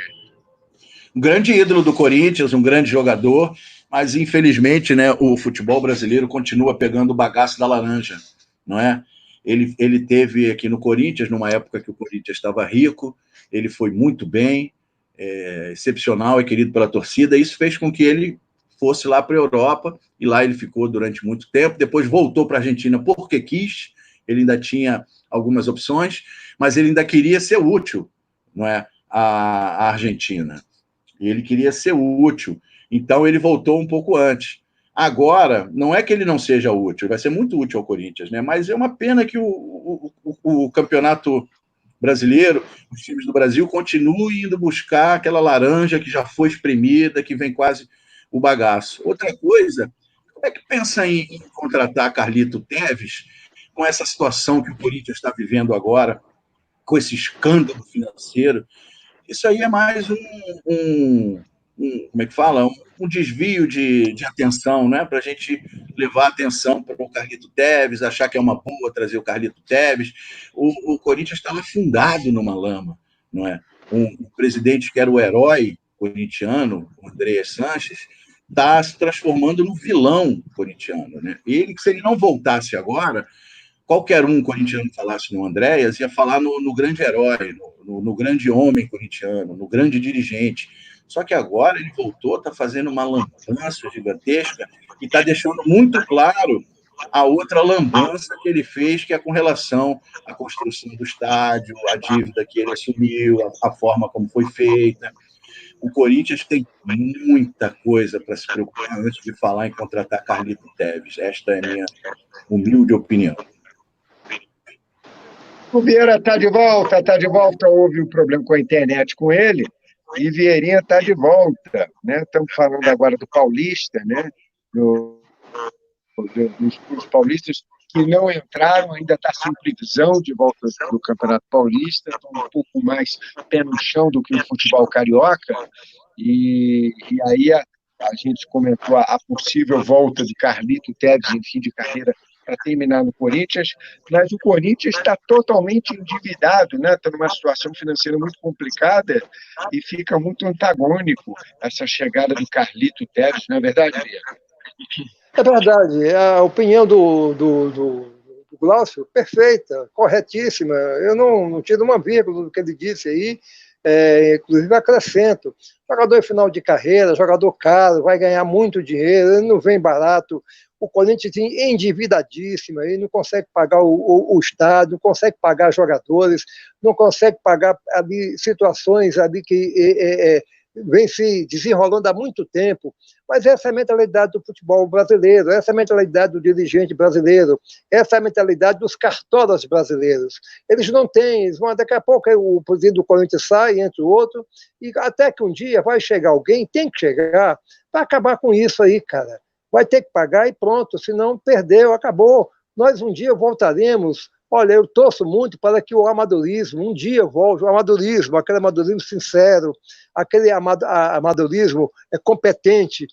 Um grande ídolo do Corinthians, um grande jogador, mas infelizmente, né, o futebol brasileiro continua pegando o bagaço da laranja, não é? Ele teve aqui no Corinthians, numa época que o Corinthians estava rico, ele foi muito bem, excepcional, é querido pela torcida, e isso fez com que ele fosse lá para a Europa, e lá ele ficou durante muito tempo, depois voltou para a Argentina porque quis, ele ainda tinha algumas opções, mas ele ainda queria ser útil, não é, à Argentina. E ele queria ser útil. Então, ele voltou um pouco antes. Agora, não é que ele não seja útil, vai ser muito útil ao Corinthians, né? Mas é uma pena que o campeonato brasileiro, os times do Brasil, continuem indo buscar aquela laranja que já foi espremida, que vem quase o bagaço. Outra coisa, como é que pensa em contratar Carlito Tevez com essa situação que o Corinthians está vivendo agora, com esse escândalo financeiro? Isso aí é mais como é que fala? Um desvio de atenção, né? Para a gente levar atenção para o Carlito Tevez, achar que é uma boa trazer o Carlito Tevez. O Corinthians estava afundado numa lama, não é? O presidente que era o herói corintiano, o Andrés Sanches, está se transformando no vilão corintiano, né? Ele, se ele não voltasse agora, qualquer corintiano falasse no Andréas ia falar no grande herói, no grande homem corintiano, no grande dirigente. Só que agora ele voltou, está fazendo uma lambança gigantesca e está deixando muito claro a outra lambança que ele fez, que é com relação à construção do estádio, a dívida que ele assumiu, a forma como foi feita. O Corinthians tem muita coisa para se preocupar antes de falar em contratar Carlito Tevez. Esta é a minha humilde opinião. O Vieira está de volta, houve um problema com a internet com ele, e Vieirinha está de volta, né? Estamos falando agora do Paulista, né? Dos clubes paulistas que não entraram, ainda está sem previsão de volta do Campeonato Paulista, estão um pouco mais pé no chão do que o futebol carioca, e aí a gente comentou a possível volta de Carlito Tevez em fim de carreira para terminar no Corinthians, mas o Corinthians está totalmente endividado, né? Está numa situação financeira muito complicada e fica muito antagônico essa chegada do Carlito Tevez, não é verdade, Bia? É verdade. A opinião do Glaucio, perfeita, corretíssima. Eu não tiro uma vírgula do que ele disse aí. Inclusive acrescento, jogador em final de carreira, jogador caro, vai ganhar muito dinheiro, ele não vem barato. O Corinthians é endividadíssimo, aí não consegue pagar o estádio, não consegue pagar jogadores, não consegue pagar ali, situações ali que vem se desenrolando há muito tempo. Mas essa é a mentalidade do futebol brasileiro, essa é a mentalidade do dirigente brasileiro, essa é a mentalidade dos cartolas brasileiros. Eles não têm, eles vão, daqui a pouco o presidente do Corinthians sai, entre o outro, e até que um dia vai chegar alguém, tem que chegar, para acabar com isso aí, cara. Vai ter que pagar e pronto, senão perdeu, acabou. Nós um dia voltaremos. Olha, eu torço muito para que o amadorismo um dia volte, o amadorismo, aquele amadorismo sincero, aquele amadorismo competente,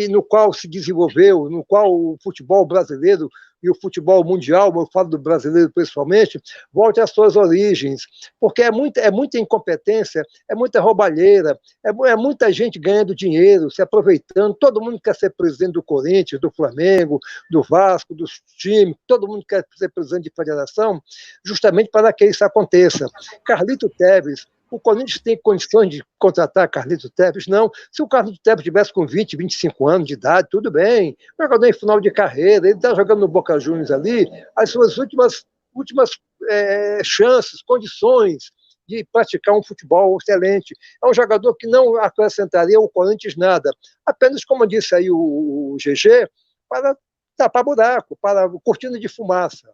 no qual se desenvolveu, no qual o futebol brasileiro e o futebol mundial, eu falo do brasileiro principalmente, volte às suas origens, porque é muita incompetência, é muita roubalheira, é muita gente ganhando dinheiro, se aproveitando, todo mundo quer ser presidente do Corinthians, do Flamengo, do Vasco, dos times, todo mundo quer ser presidente de federação, justamente para que isso aconteça. Carlito Tevez, o Corinthians tem condições de contratar Carlito Tevez? Não. Se o Carlito Tevez tivesse com 20, 25 anos de idade, tudo bem. Jogador em final de carreira, ele está jogando no Boca Juniors ali, as suas últimas chances, condições de praticar um futebol excelente. É um jogador que não acrescentaria ao Corinthians nada. Apenas, como disse aí o GG, para tapar buraco, para cortina de fumaça,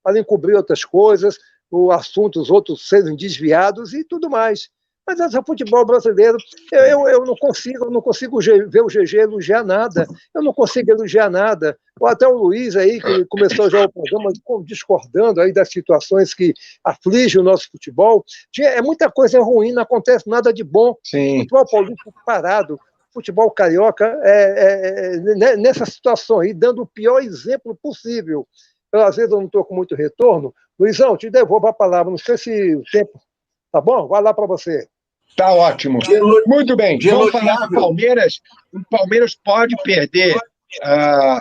para encobrir outras coisas, o assunto, os outros serem desviados e tudo mais. Mas esse é o futebol brasileiro. Eu não consigo ver o GG elogiar nada. Eu não consigo elogiar nada. Ou até o Luiz aí, que começou já o programa discordando aí das situações que afligem o nosso futebol. É muita coisa ruim, não acontece nada de bom. Sim. O futebol paulista parado, futebol carioca nessa situação aí, dando o pior exemplo possível. Às vezes eu não estou com muito retorno. Luizão, te devolvo a palavra. Não sei se o tempo... Tá bom? Vai lá para você. Tá ótimo. Muito bem. Vamos falar do Palmeiras. O Palmeiras pode perder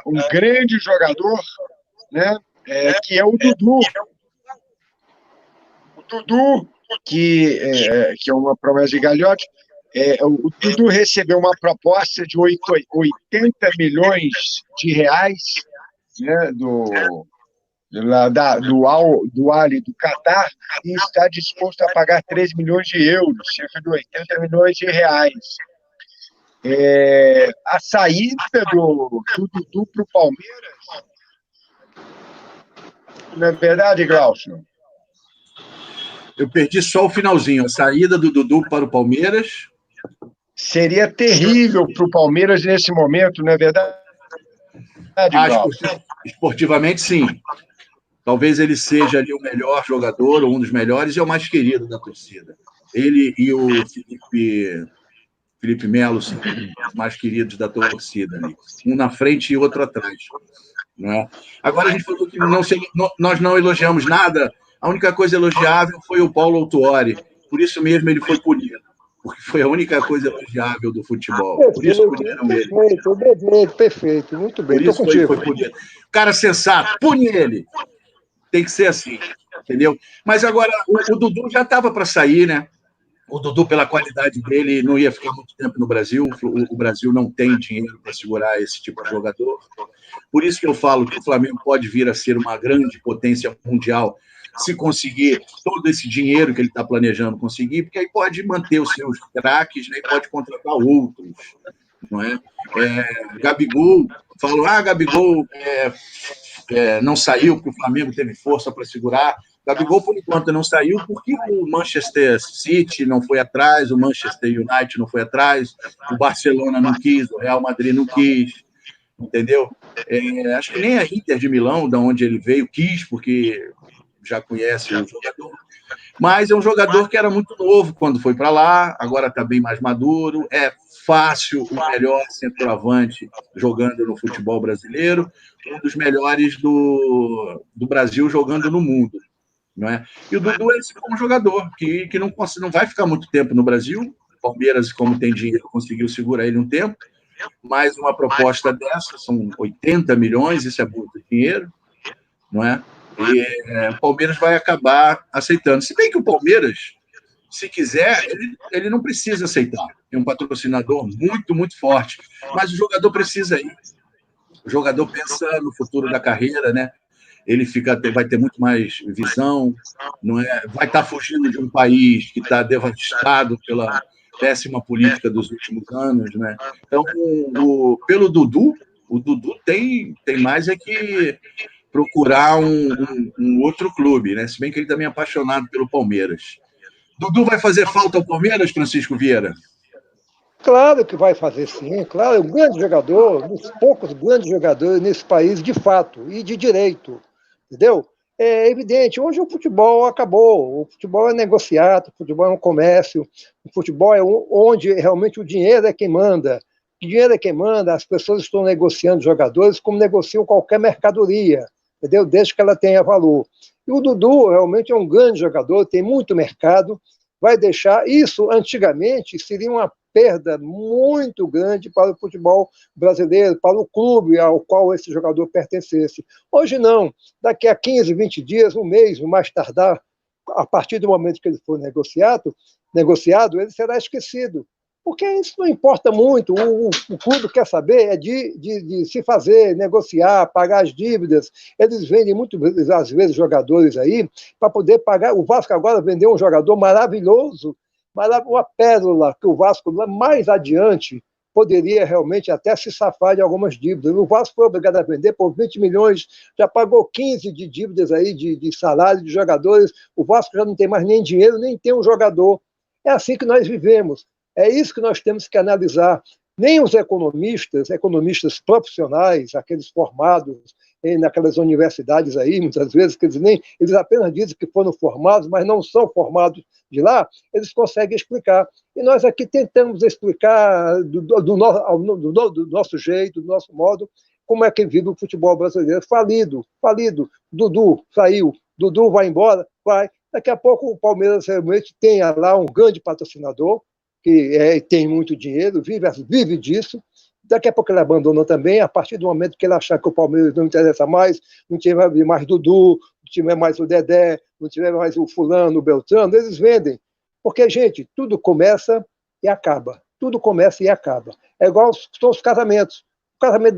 um grande jogador, né? Que é o Dudu. O Dudu, que é uma promessa de Gagliotti. O Dudu recebeu uma proposta de 80 milhões de reais, né, do Ali do Catar, e está disposto a pagar 3 milhões de euros, cerca de 80 milhões de reais. A saída do Dudu para o Palmeiras, não é verdade, Glaucio? Eu perdi só o finalzinho. A saída do Dudu para o Palmeiras seria terrível para o Palmeiras nesse momento, não é verdade, Glaucio? Esportivamente, sim. Talvez ele seja ali o melhor jogador, ou um dos melhores, e é o mais querido da torcida. Ele e o Felipe Melo são os mais queridos da torcida ali. Um na frente e outro atrás. Né? Agora, a gente falou que nós não elogiamos nada. A única coisa elogiável foi o Paulo Autuori. Por isso mesmo ele foi punido. Porque foi a única coisa elogiável do futebol. Por isso puniram ele. Perfeito, muito bem. Por isso foi punido. Cara sensato, pune ele. Tem que ser assim, entendeu? Mas agora, o Dudu já estava para sair, né? O Dudu, pela qualidade dele, não ia ficar muito tempo no Brasil. O Brasil não tem dinheiro para segurar esse tipo de jogador. Por isso que eu falo que o Flamengo pode vir a ser uma grande potência mundial se conseguir todo esse dinheiro que ele está planejando conseguir, porque aí pode manter os seus craques, né, e pode contratar outros. Não é? Gabigol, falou, Gabigol não saiu porque o Flamengo teve força para segurar. Gabigol, por enquanto, não saiu porque o Manchester City não foi atrás, o Manchester United não foi atrás, o Barcelona não quis, o Real Madrid não quis, entendeu? Acho que nem a Inter de Milão, da onde ele veio, quis, porque já conhece o jogador. Mas é um jogador que era muito novo quando foi para lá, agora está bem mais maduro, é fácil o melhor centroavante jogando no futebol brasileiro, um dos melhores do Brasil jogando no mundo. Não é? E o Dudu é esse bom jogador, que não vai ficar muito tempo no Brasil. O Palmeiras, como tem dinheiro, conseguiu segurar ele um tempo, mas uma proposta dessa, são 80 milhões, isso é muito dinheiro, não é? E o Palmeiras vai acabar aceitando. Se bem que o Palmeiras, se quiser, ele não precisa aceitar. Tem um patrocinador muito, muito forte, mas o jogador precisa ir. O jogador pensa no futuro da carreira, né? Ele vai ter muito mais visão, não é? Vai estar fugindo de um país que está devastado pela péssima política dos últimos anos, né? Então, pelo Dudu, o Dudu tem mais que procurar um outro clube, né? Se bem que ele também é apaixonado pelo Palmeiras. Dudu vai fazer falta ao Palmeiras, Francisco Vieira? Claro que vai fazer, sim. Claro, é um grande jogador, um dos poucos grandes jogadores nesse país, de fato, e de direito. Entendeu? É evidente, hoje o futebol acabou, o futebol é negociado, o futebol é um comércio, o futebol é onde realmente o dinheiro é quem manda. dinheiro é quem manda, as pessoas estão negociando jogadores como negociam qualquer mercadoria, entendeu? Desde que ela tenha valor. E o Dudu realmente é um grande jogador, tem muito mercado, vai deixar. Isso, antigamente, seria uma perda muito grande para o futebol brasileiro, para o clube ao qual esse jogador pertencesse. Hoje não. Daqui a 15, 20 dias, um mês, no mais tardar, a partir do momento que ele for negociado, ele será esquecido. Porque isso não importa muito. O clube quer saber é de se fazer, negociar, pagar as dívidas. Eles vendem às vezes, jogadores aí para poder pagar. O Vasco agora vendeu um jogador maravilhoso, uma pérola, que o Vasco mais adiante poderia realmente até se safar de algumas dívidas. O Vasco foi obrigado a vender por 20 milhões, já pagou 15 de dívidas aí de salário de jogadores. O Vasco já não tem mais nem dinheiro, nem tem um jogador. É assim que nós vivemos. É isso que nós temos que analisar. Nem os economistas profissionais, aqueles formados naquelas universidades aí, muitas vezes, quer dizer, eles apenas dizem que foram formados, mas não são formados de lá, eles conseguem explicar. E nós aqui tentamos explicar do nosso jeito, do nosso modo, como é que vive o futebol brasileiro. Falido. Dudu saiu, Dudu vai embora, vai. Daqui a pouco o Palmeiras realmente tem lá um grande patrocinador, que tem muito dinheiro, vive disso. Daqui a pouco ele abandonou também, a partir do momento que ele achar que o Palmeiras não interessa mais, não tiver mais Dudu, não tiver mais o Dedé, não tiver mais o fulano, o Beltrano, eles vendem. Porque, gente, tudo começa e acaba. Tudo começa e acaba. É igual são os casamentos. O casamento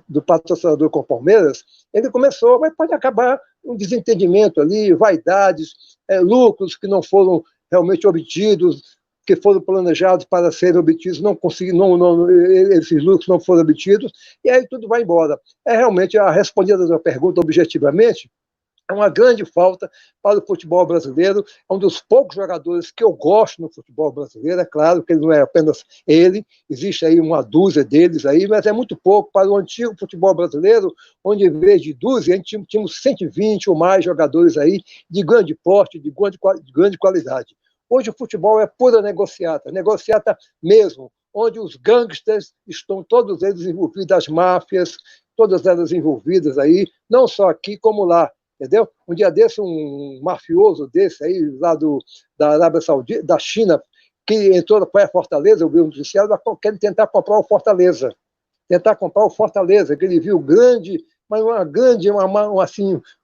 do patrocinador com o Palmeiras, ele começou, mas pode acabar um desentendimento ali, vaidades, lucros que não foram realmente obtidos, que foram planejados para serem obtidos, esses lucros não foram obtidos, e aí tudo vai embora. Realmente, a respondida da pergunta objetivamente, é uma grande falta para o futebol brasileiro, é um dos poucos jogadores que eu gosto no futebol brasileiro, é claro que ele não é apenas ele, existe aí uma dúzia deles aí, mas é muito pouco para o antigo futebol brasileiro, onde em vez de dúzia, a gente tínhamos 120 ou mais jogadores aí de grande porte, de grande qualidade. Hoje o futebol é pura negociata mesmo, onde os gangsters estão todos eles envolvidos, as máfias, todas elas envolvidas aí, não só aqui como lá, entendeu? Um dia desse, um mafioso desse aí, lá da Arábia Saudita, da China, que entrou para a Fortaleza, eu vi um noticiário, quer tentar comprar o Fortaleza, que ele viu grande, mas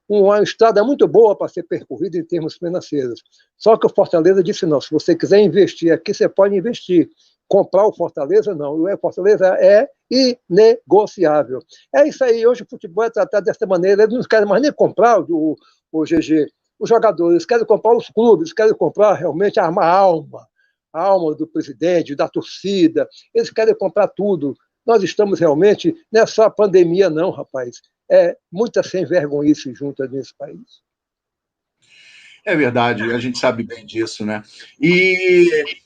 uma estrada muito boa para ser percorrida em termos financeiros. Só que o Fortaleza disse, não, se você quiser investir aqui, você pode investir. Comprar o Fortaleza, não. O Fortaleza é inegociável. É isso aí, hoje o futebol é tratado dessa maneira, eles não querem mais nem comprar o GG. Os jogadores querem comprar os clubes, querem comprar realmente a alma do presidente, da torcida, eles querem comprar tudo. Nós estamos realmente, não é só a pandemia não, rapaz, muita sem-vergonhice junta nesse país. É verdade, a gente sabe bem disso, né?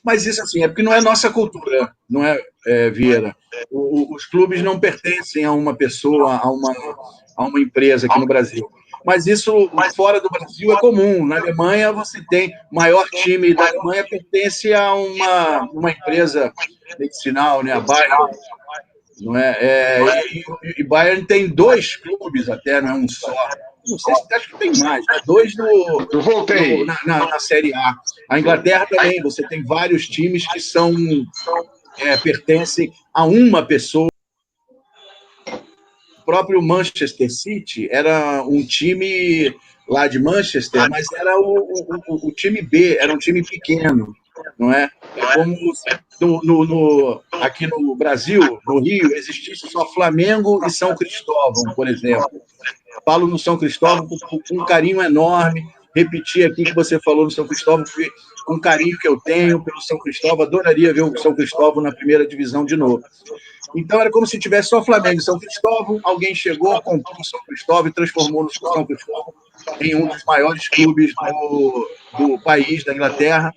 Mas isso, assim, é porque não é nossa cultura, não é, Vieira? Os clubes não pertencem a uma pessoa, a uma empresa aqui no Brasil. Mas isso, fora do Brasil, é comum. Na Alemanha, você tem o maior time da Alemanha pertence a uma empresa medicinal, né? A Bayern. Não é? E Bayern tem 2 clubes até, não é um só. Não sei se acho que tem mais, né? 2 na Série A. A Inglaterra também, você tem vários times que pertencem a uma pessoa. O próprio Manchester City era um time lá de Manchester, mas era o time B, era um time pequeno, não é? É como aqui no Brasil, no Rio, existisse só Flamengo e São Cristóvão, por exemplo. Falo no São Cristóvão com um carinho enorme, repetir aqui que você falou no São Cristóvão, com o carinho que eu tenho pelo São Cristóvão, adoraria ver o São Cristóvão na primeira divisão de novo. Então era como se tivesse só Flamengo e São Cristóvão, alguém chegou, comprou o São Cristóvão e transformou o São Cristóvão em um dos maiores clubes do país, da Inglaterra,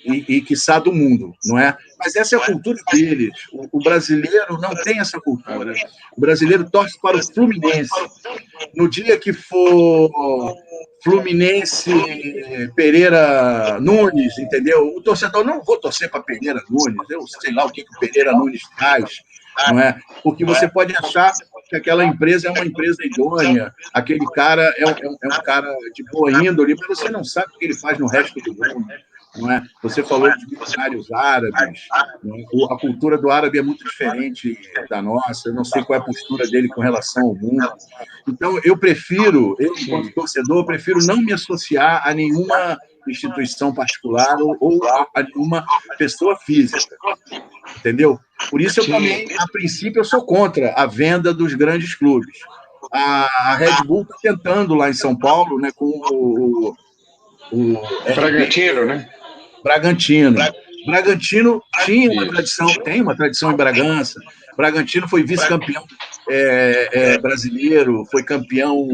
e quiçá do mundo, não é? Mas essa é a cultura deles. O brasileiro não tem essa cultura. O brasileiro torce para o Fluminense. No dia que for Fluminense, Pereira Nunes, entendeu? O torcedor, não vou torcer para Pereira Nunes, eu sei lá o que o Pereira Nunes faz, não é? Porque você pode achar que aquela empresa é uma empresa idônea, aquele cara é um cara de boa índole, mas você não sabe o que ele faz no resto do mundo. Não é? Você falou de missionários árabes, não é? A cultura do árabe é muito diferente da nossa, eu não sei qual é a postura dele com relação ao mundo. Então, eu, enquanto torcedor, prefiro não me associar a nenhuma instituição particular ou a nenhuma pessoa física, entendeu? Por isso, eu também, a princípio, eu sou contra a venda dos grandes clubes. A Red Bull está tentando lá em São Paulo, né, com o Bragantino, né? Bragantino tinha uma tradição, tem uma tradição em Bragança. Bragantino foi vice-campeão brasileiro, foi campeão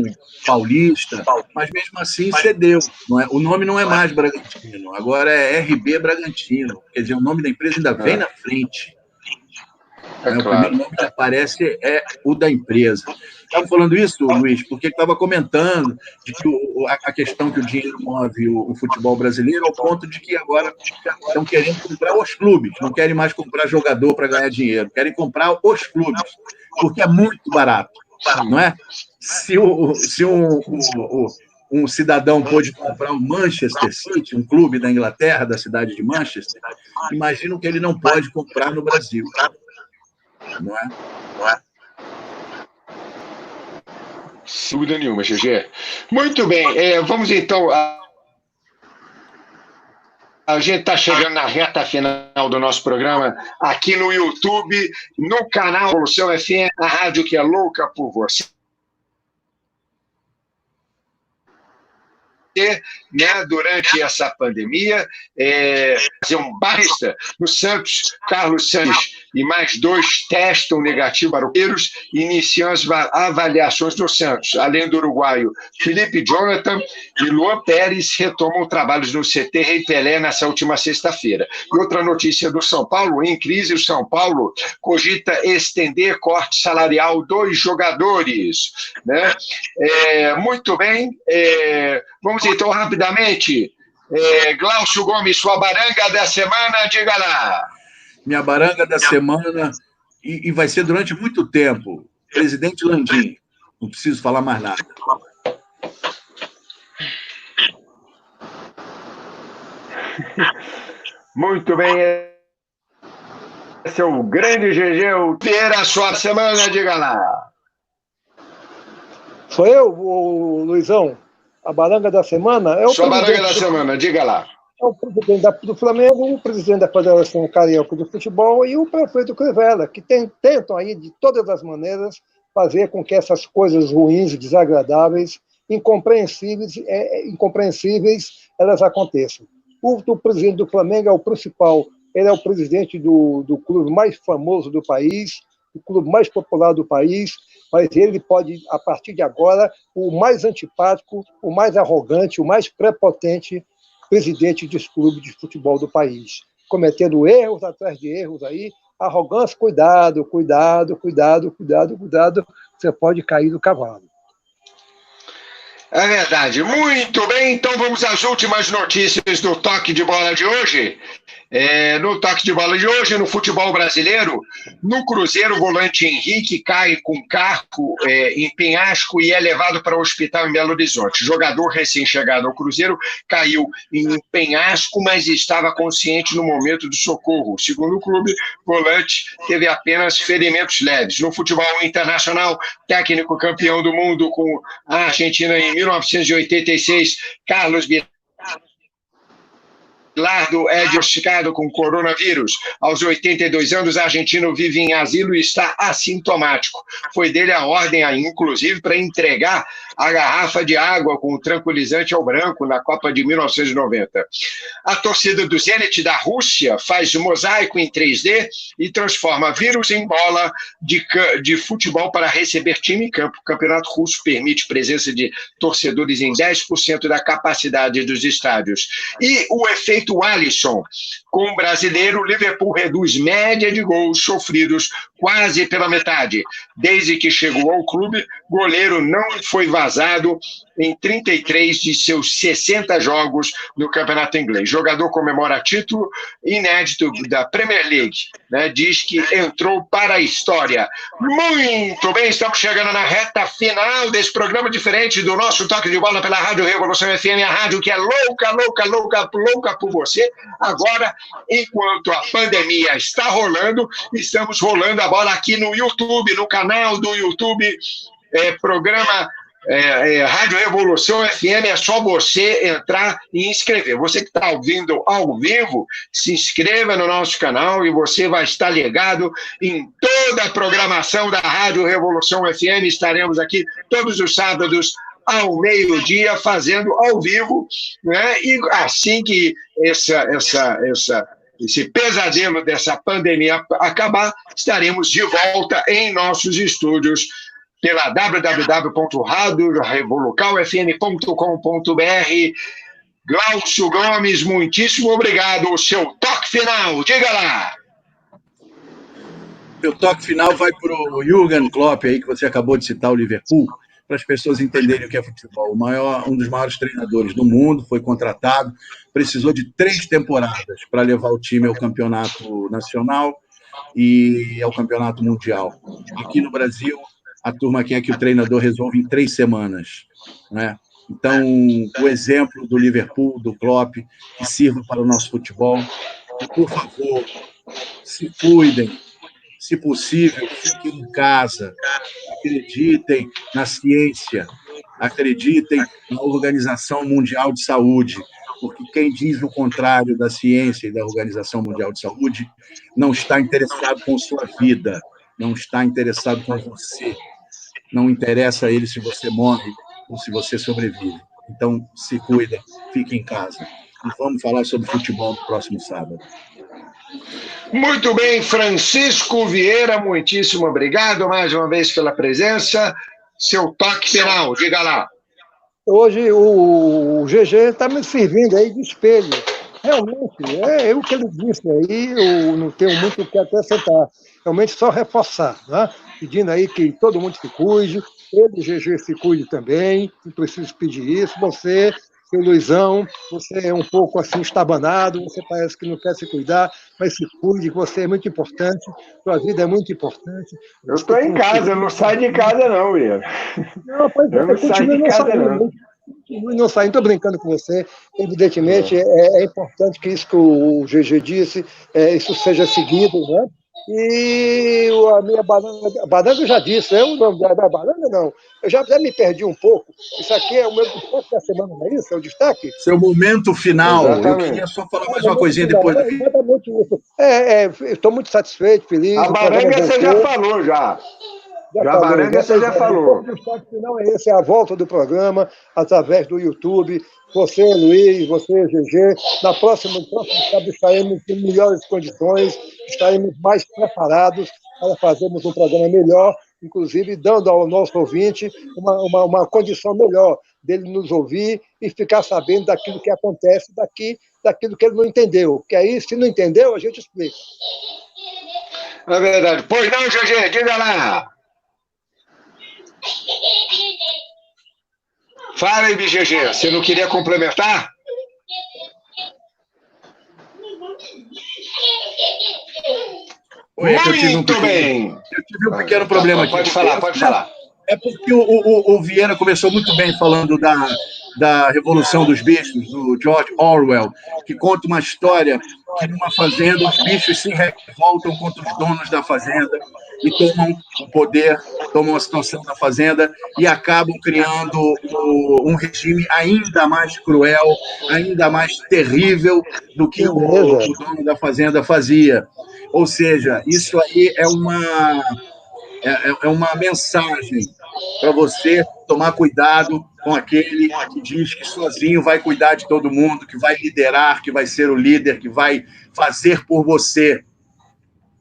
paulista, mas mesmo assim cedeu. Não é? O nome não é mais Bragantino, agora é RB Bragantino. Quer dizer, o nome da empresa ainda vem na frente. Claro. O primeiro nome que aparece é o da empresa. Estava falando isso, Luiz, porque estava comentando de que a questão que o dinheiro move o futebol brasileiro ao ponto de que agora estão querendo comprar os clubes, não querem mais comprar jogador para ganhar dinheiro, querem comprar os clubes, porque é muito barato, não é? Se um cidadão pôde comprar o Manchester City, um clube da Inglaterra, da cidade de Manchester, imagina o que ele não pode comprar no Brasil, não é? Sem dúvida nenhuma, GG. Muito bem, vamos então. A gente está chegando na reta final do nosso programa aqui no YouTube, no canal Revolução FM, a rádio que é louca por você. Né, durante essa pandemia, fazer um barista no Santos, Carlos Santos e mais 2 testam negativo para o vírus, iniciam as avaliações do Santos. Além do uruguaio Felipe Jonathan e Luan Pérez retomam trabalhos no CT Rei Pelé nessa última sexta-feira. E outra notícia do São Paulo, em crise, o São Paulo cogita estender corte salarial dos jogadores. Né? Muito bem, vamos então rapidamente. Glaucio Gomes, sua baranga da semana, diga lá. Minha baranga da semana, e vai ser durante muito tempo, presidente Landim. Não preciso falar mais nada. Muito bem. Esse é o grande GG, o ter a sua semana, diga lá. Sou eu, o Luizão. A baranga da semana é o sua baranga da semana, diga lá. É o presidente do Flamengo, o presidente da Federação Carioca de Futebol e o prefeito Crivella, que tentam aí, de todas as maneiras, fazer com que essas coisas ruins, desagradáveis, incompreensíveis, elas aconteçam. O presidente do Flamengo é o principal, ele é o presidente do clube mais famoso do país, o clube mais popular do país, mas ele pode, a partir de agora, o mais antipático, o mais arrogante, o mais prepotente presidente dos clubes de futebol do país, cometendo erros atrás de erros aí, arrogância, cuidado, você pode cair do cavalo. É verdade. Muito bem, então vamos às últimas notícias do Toque de Bola de hoje. No Toque de Bola de hoje, no futebol brasileiro, no Cruzeiro, o volante Henrique cai com carro em penhasco e é levado para o hospital em Belo Horizonte. O jogador recém-chegado ao Cruzeiro caiu em penhasco, mas estava consciente no momento do socorro. Segundo o clube, o volante teve apenas ferimentos leves. No futebol internacional, técnico campeão do mundo com a Argentina em 1986, Carlos Bilardo é diagnosticado com coronavírus. Aos 82 anos, o argentino vive em asilo e está assintomático. Foi dele a ordem, inclusive, para entregar a garrafa de água com tranquilizante ao branco na Copa de 1990. A torcida do Zenit da Rússia faz mosaico em 3D e transforma vírus em bola de futebol para receber time em campo. O campeonato russo permite presença de torcedores em 10% da capacidade dos estádios. E o efeito feito Alisson. Com o brasileiro, o Liverpool reduz média de gols sofridos quase pela metade. Desde que chegou ao clube, goleiro não foi vazado em 33 de seus 60 jogos no campeonato inglês. Jogador comemora título inédito da Premier League, né? Diz que entrou para a história. Muito bem, estamos chegando na reta final desse programa diferente do nosso Toque de Bola pela Rádio Revolução FM, a rádio que é louca por você. Agora, enquanto a pandemia está rolando, estamos rolando a bola aqui no YouTube, no canal do YouTube, programa Rádio Revolução FM. É só você entrar e inscrever. Você que está ouvindo ao vivo, se inscreva no nosso canal e você vai estar ligado em toda a programação da Rádio Revolução FM. Estaremos aqui todos os sábados ao meio-dia fazendo ao vivo, né? E assim que esse pesadelo dessa pandemia acabar, estaremos de volta em nossos estúdios pela www.radiorevolucalfm.com.br. Glaucio Gomes, muitíssimo obrigado. O seu toque final, diga lá. Meu toque final vai para o Jürgen Klopp, aí, que você acabou de citar, o Liverpool, para as pessoas entenderem o que é futebol. Um dos maiores treinadores do mundo, foi contratado, precisou de 3 temporadas para levar o time ao campeonato nacional e ao campeonato mundial. Aqui no Brasil, a turma quer que o treinador resolva em 3 semanas, né? Então, o exemplo do Liverpool, do Klopp, que sirva para o nosso futebol. E, por favor, se cuidem, se possível, fiquem em casa, acreditem na ciência, acreditem na Organização Mundial de Saúde, porque quem diz o contrário da ciência e da Organização Mundial de Saúde não está interessado com sua vida, não está interessado com você. Não interessa a ele se você morre ou se você sobrevive. Então, se cuida, fique em casa. E vamos falar sobre futebol no próximo sábado. Muito bem, Francisco Vieira, muitíssimo obrigado mais uma vez pela presença. Seu toque final, diga lá. Hoje o GG está me servindo aí de espelho. Realmente, é o que ele disse aí, eu não tenho muito o que acrescentar. Realmente só reforçar, né? Pedindo aí que todo mundo se cuide, ele, GG, se cuide também, não preciso pedir isso. Você, seu Luizão, você é um pouco assim estabanado, você parece que não quer se cuidar, mas se cuide, você é muito importante, sua vida é muito importante. Eu estou em casa, eu não saio de casa não, Ian. Não, pois eu não saio de casa não. Não saio, estou brincando com você. Evidentemente, é importante que isso que o GG disse, isso seja seguido, né? E a minha banana eu já disse, o nome da banana não. Eu já me perdi um pouco. Isso aqui é o meu destaque da semana, não é isso? É o destaque? Seu momento final. Exatamente. Eu queria só falar mais uma coisinha depois. Exatamente isso. Estou muito satisfeito, feliz. A baranga você já falou, já. A baranga você já falou. O destaque final é esse, é a volta do programa, através do YouTube. Você, Luiz, você, GG. Na próxima sábado estaremos em melhores condições, estaremos mais preparados para fazermos um programa melhor, inclusive dando ao nosso ouvinte uma condição melhor dele nos ouvir e ficar sabendo daquilo que acontece, daquilo que ele não entendeu. Que aí, se não entendeu, a gente explica. É verdade. Pois não, GG, diga lá. Fala aí, BGG, você não queria complementar? Muito bem. Eu tive um pequeno problema aqui. Pode falar. É porque o Vieira começou muito bem falando da Revolução dos Bichos, do George Orwell, que conta uma história que numa fazenda os bichos se revoltam contra os donos da fazenda e tomam o poder, tomam a situação da fazenda e acabam criando um regime ainda mais cruel, ainda mais terrível do que o dono da fazenda fazia. Ou seja, isso aí é uma mensagem para você tomar cuidado com aquele que diz que sozinho vai cuidar de todo mundo, que vai liderar, que vai ser o líder, que vai fazer por você.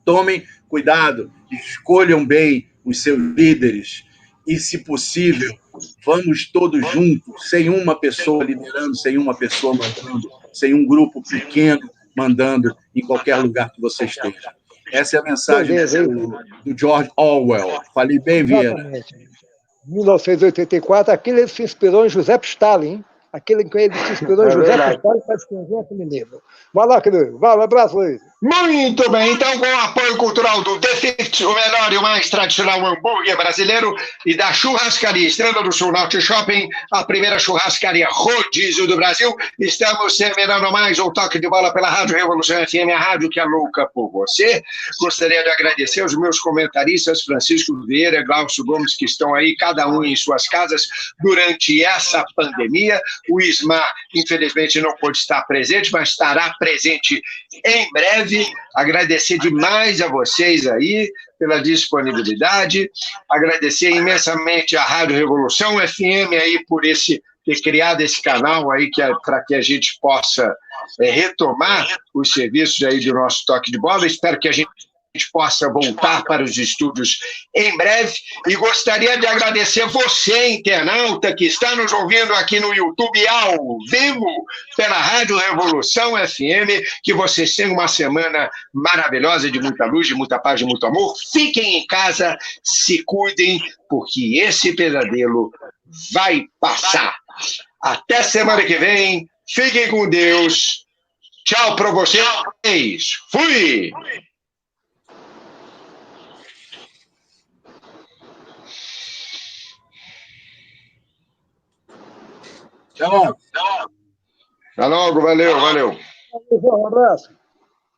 Tomem cuidado, escolham bem os seus líderes e, se possível, vamos todos juntos, sem uma pessoa liderando, sem uma pessoa mandando. sem um grupo pequeno mandando em qualquer lugar que você esteja. Essa é a mensagem do George Orwell. Falei bem, Vieira? Exatamente. 1984, aquilo ele se inspirou em José Stalin, hein? Aquele que ele se inspirou em José Stalin para escrever esse menino. Vai lá, querido. Vai, um abraço, Luiz. Muito bem, então com o apoio cultural do The Fit, o melhor e o mais tradicional hambúrguer brasileiro, e da Churrascaria Estrela do Sul Norte Shopping, a primeira churrascaria rodízio do Brasil, estamos terminando mais um toque de bola pela Rádio Revolução FM, a rádio que é louca por você. Gostaria de agradecer aos meus comentaristas, Francisco Vieira, Glaucio Gomes, que estão aí, cada um em suas casas, durante essa pandemia. O Ismar, infelizmente, não pôde estar presente, mas estará presente em breve. Agradecer demais a vocês aí pela disponibilidade, agradecer imensamente à Rádio Revolução FM aí por ter criado esse canal aí para que a gente possa retomar os serviços aí do nosso toque de bola. Espero que a gente possa voltar para os estúdios em breve, e gostaria de agradecer você, internauta, que está nos ouvindo aqui no YouTube ao vivo pela Rádio Revolução FM, que vocês tenham uma semana maravilhosa, de muita luz, de muita paz, de muito amor. Fiquem em casa, se cuidem, porque esse pesadelo vai passar. Até semana que vem, fiquem com Deus, tchau para vocês, fui! Até logo. Até logo, valeu. Um abraço.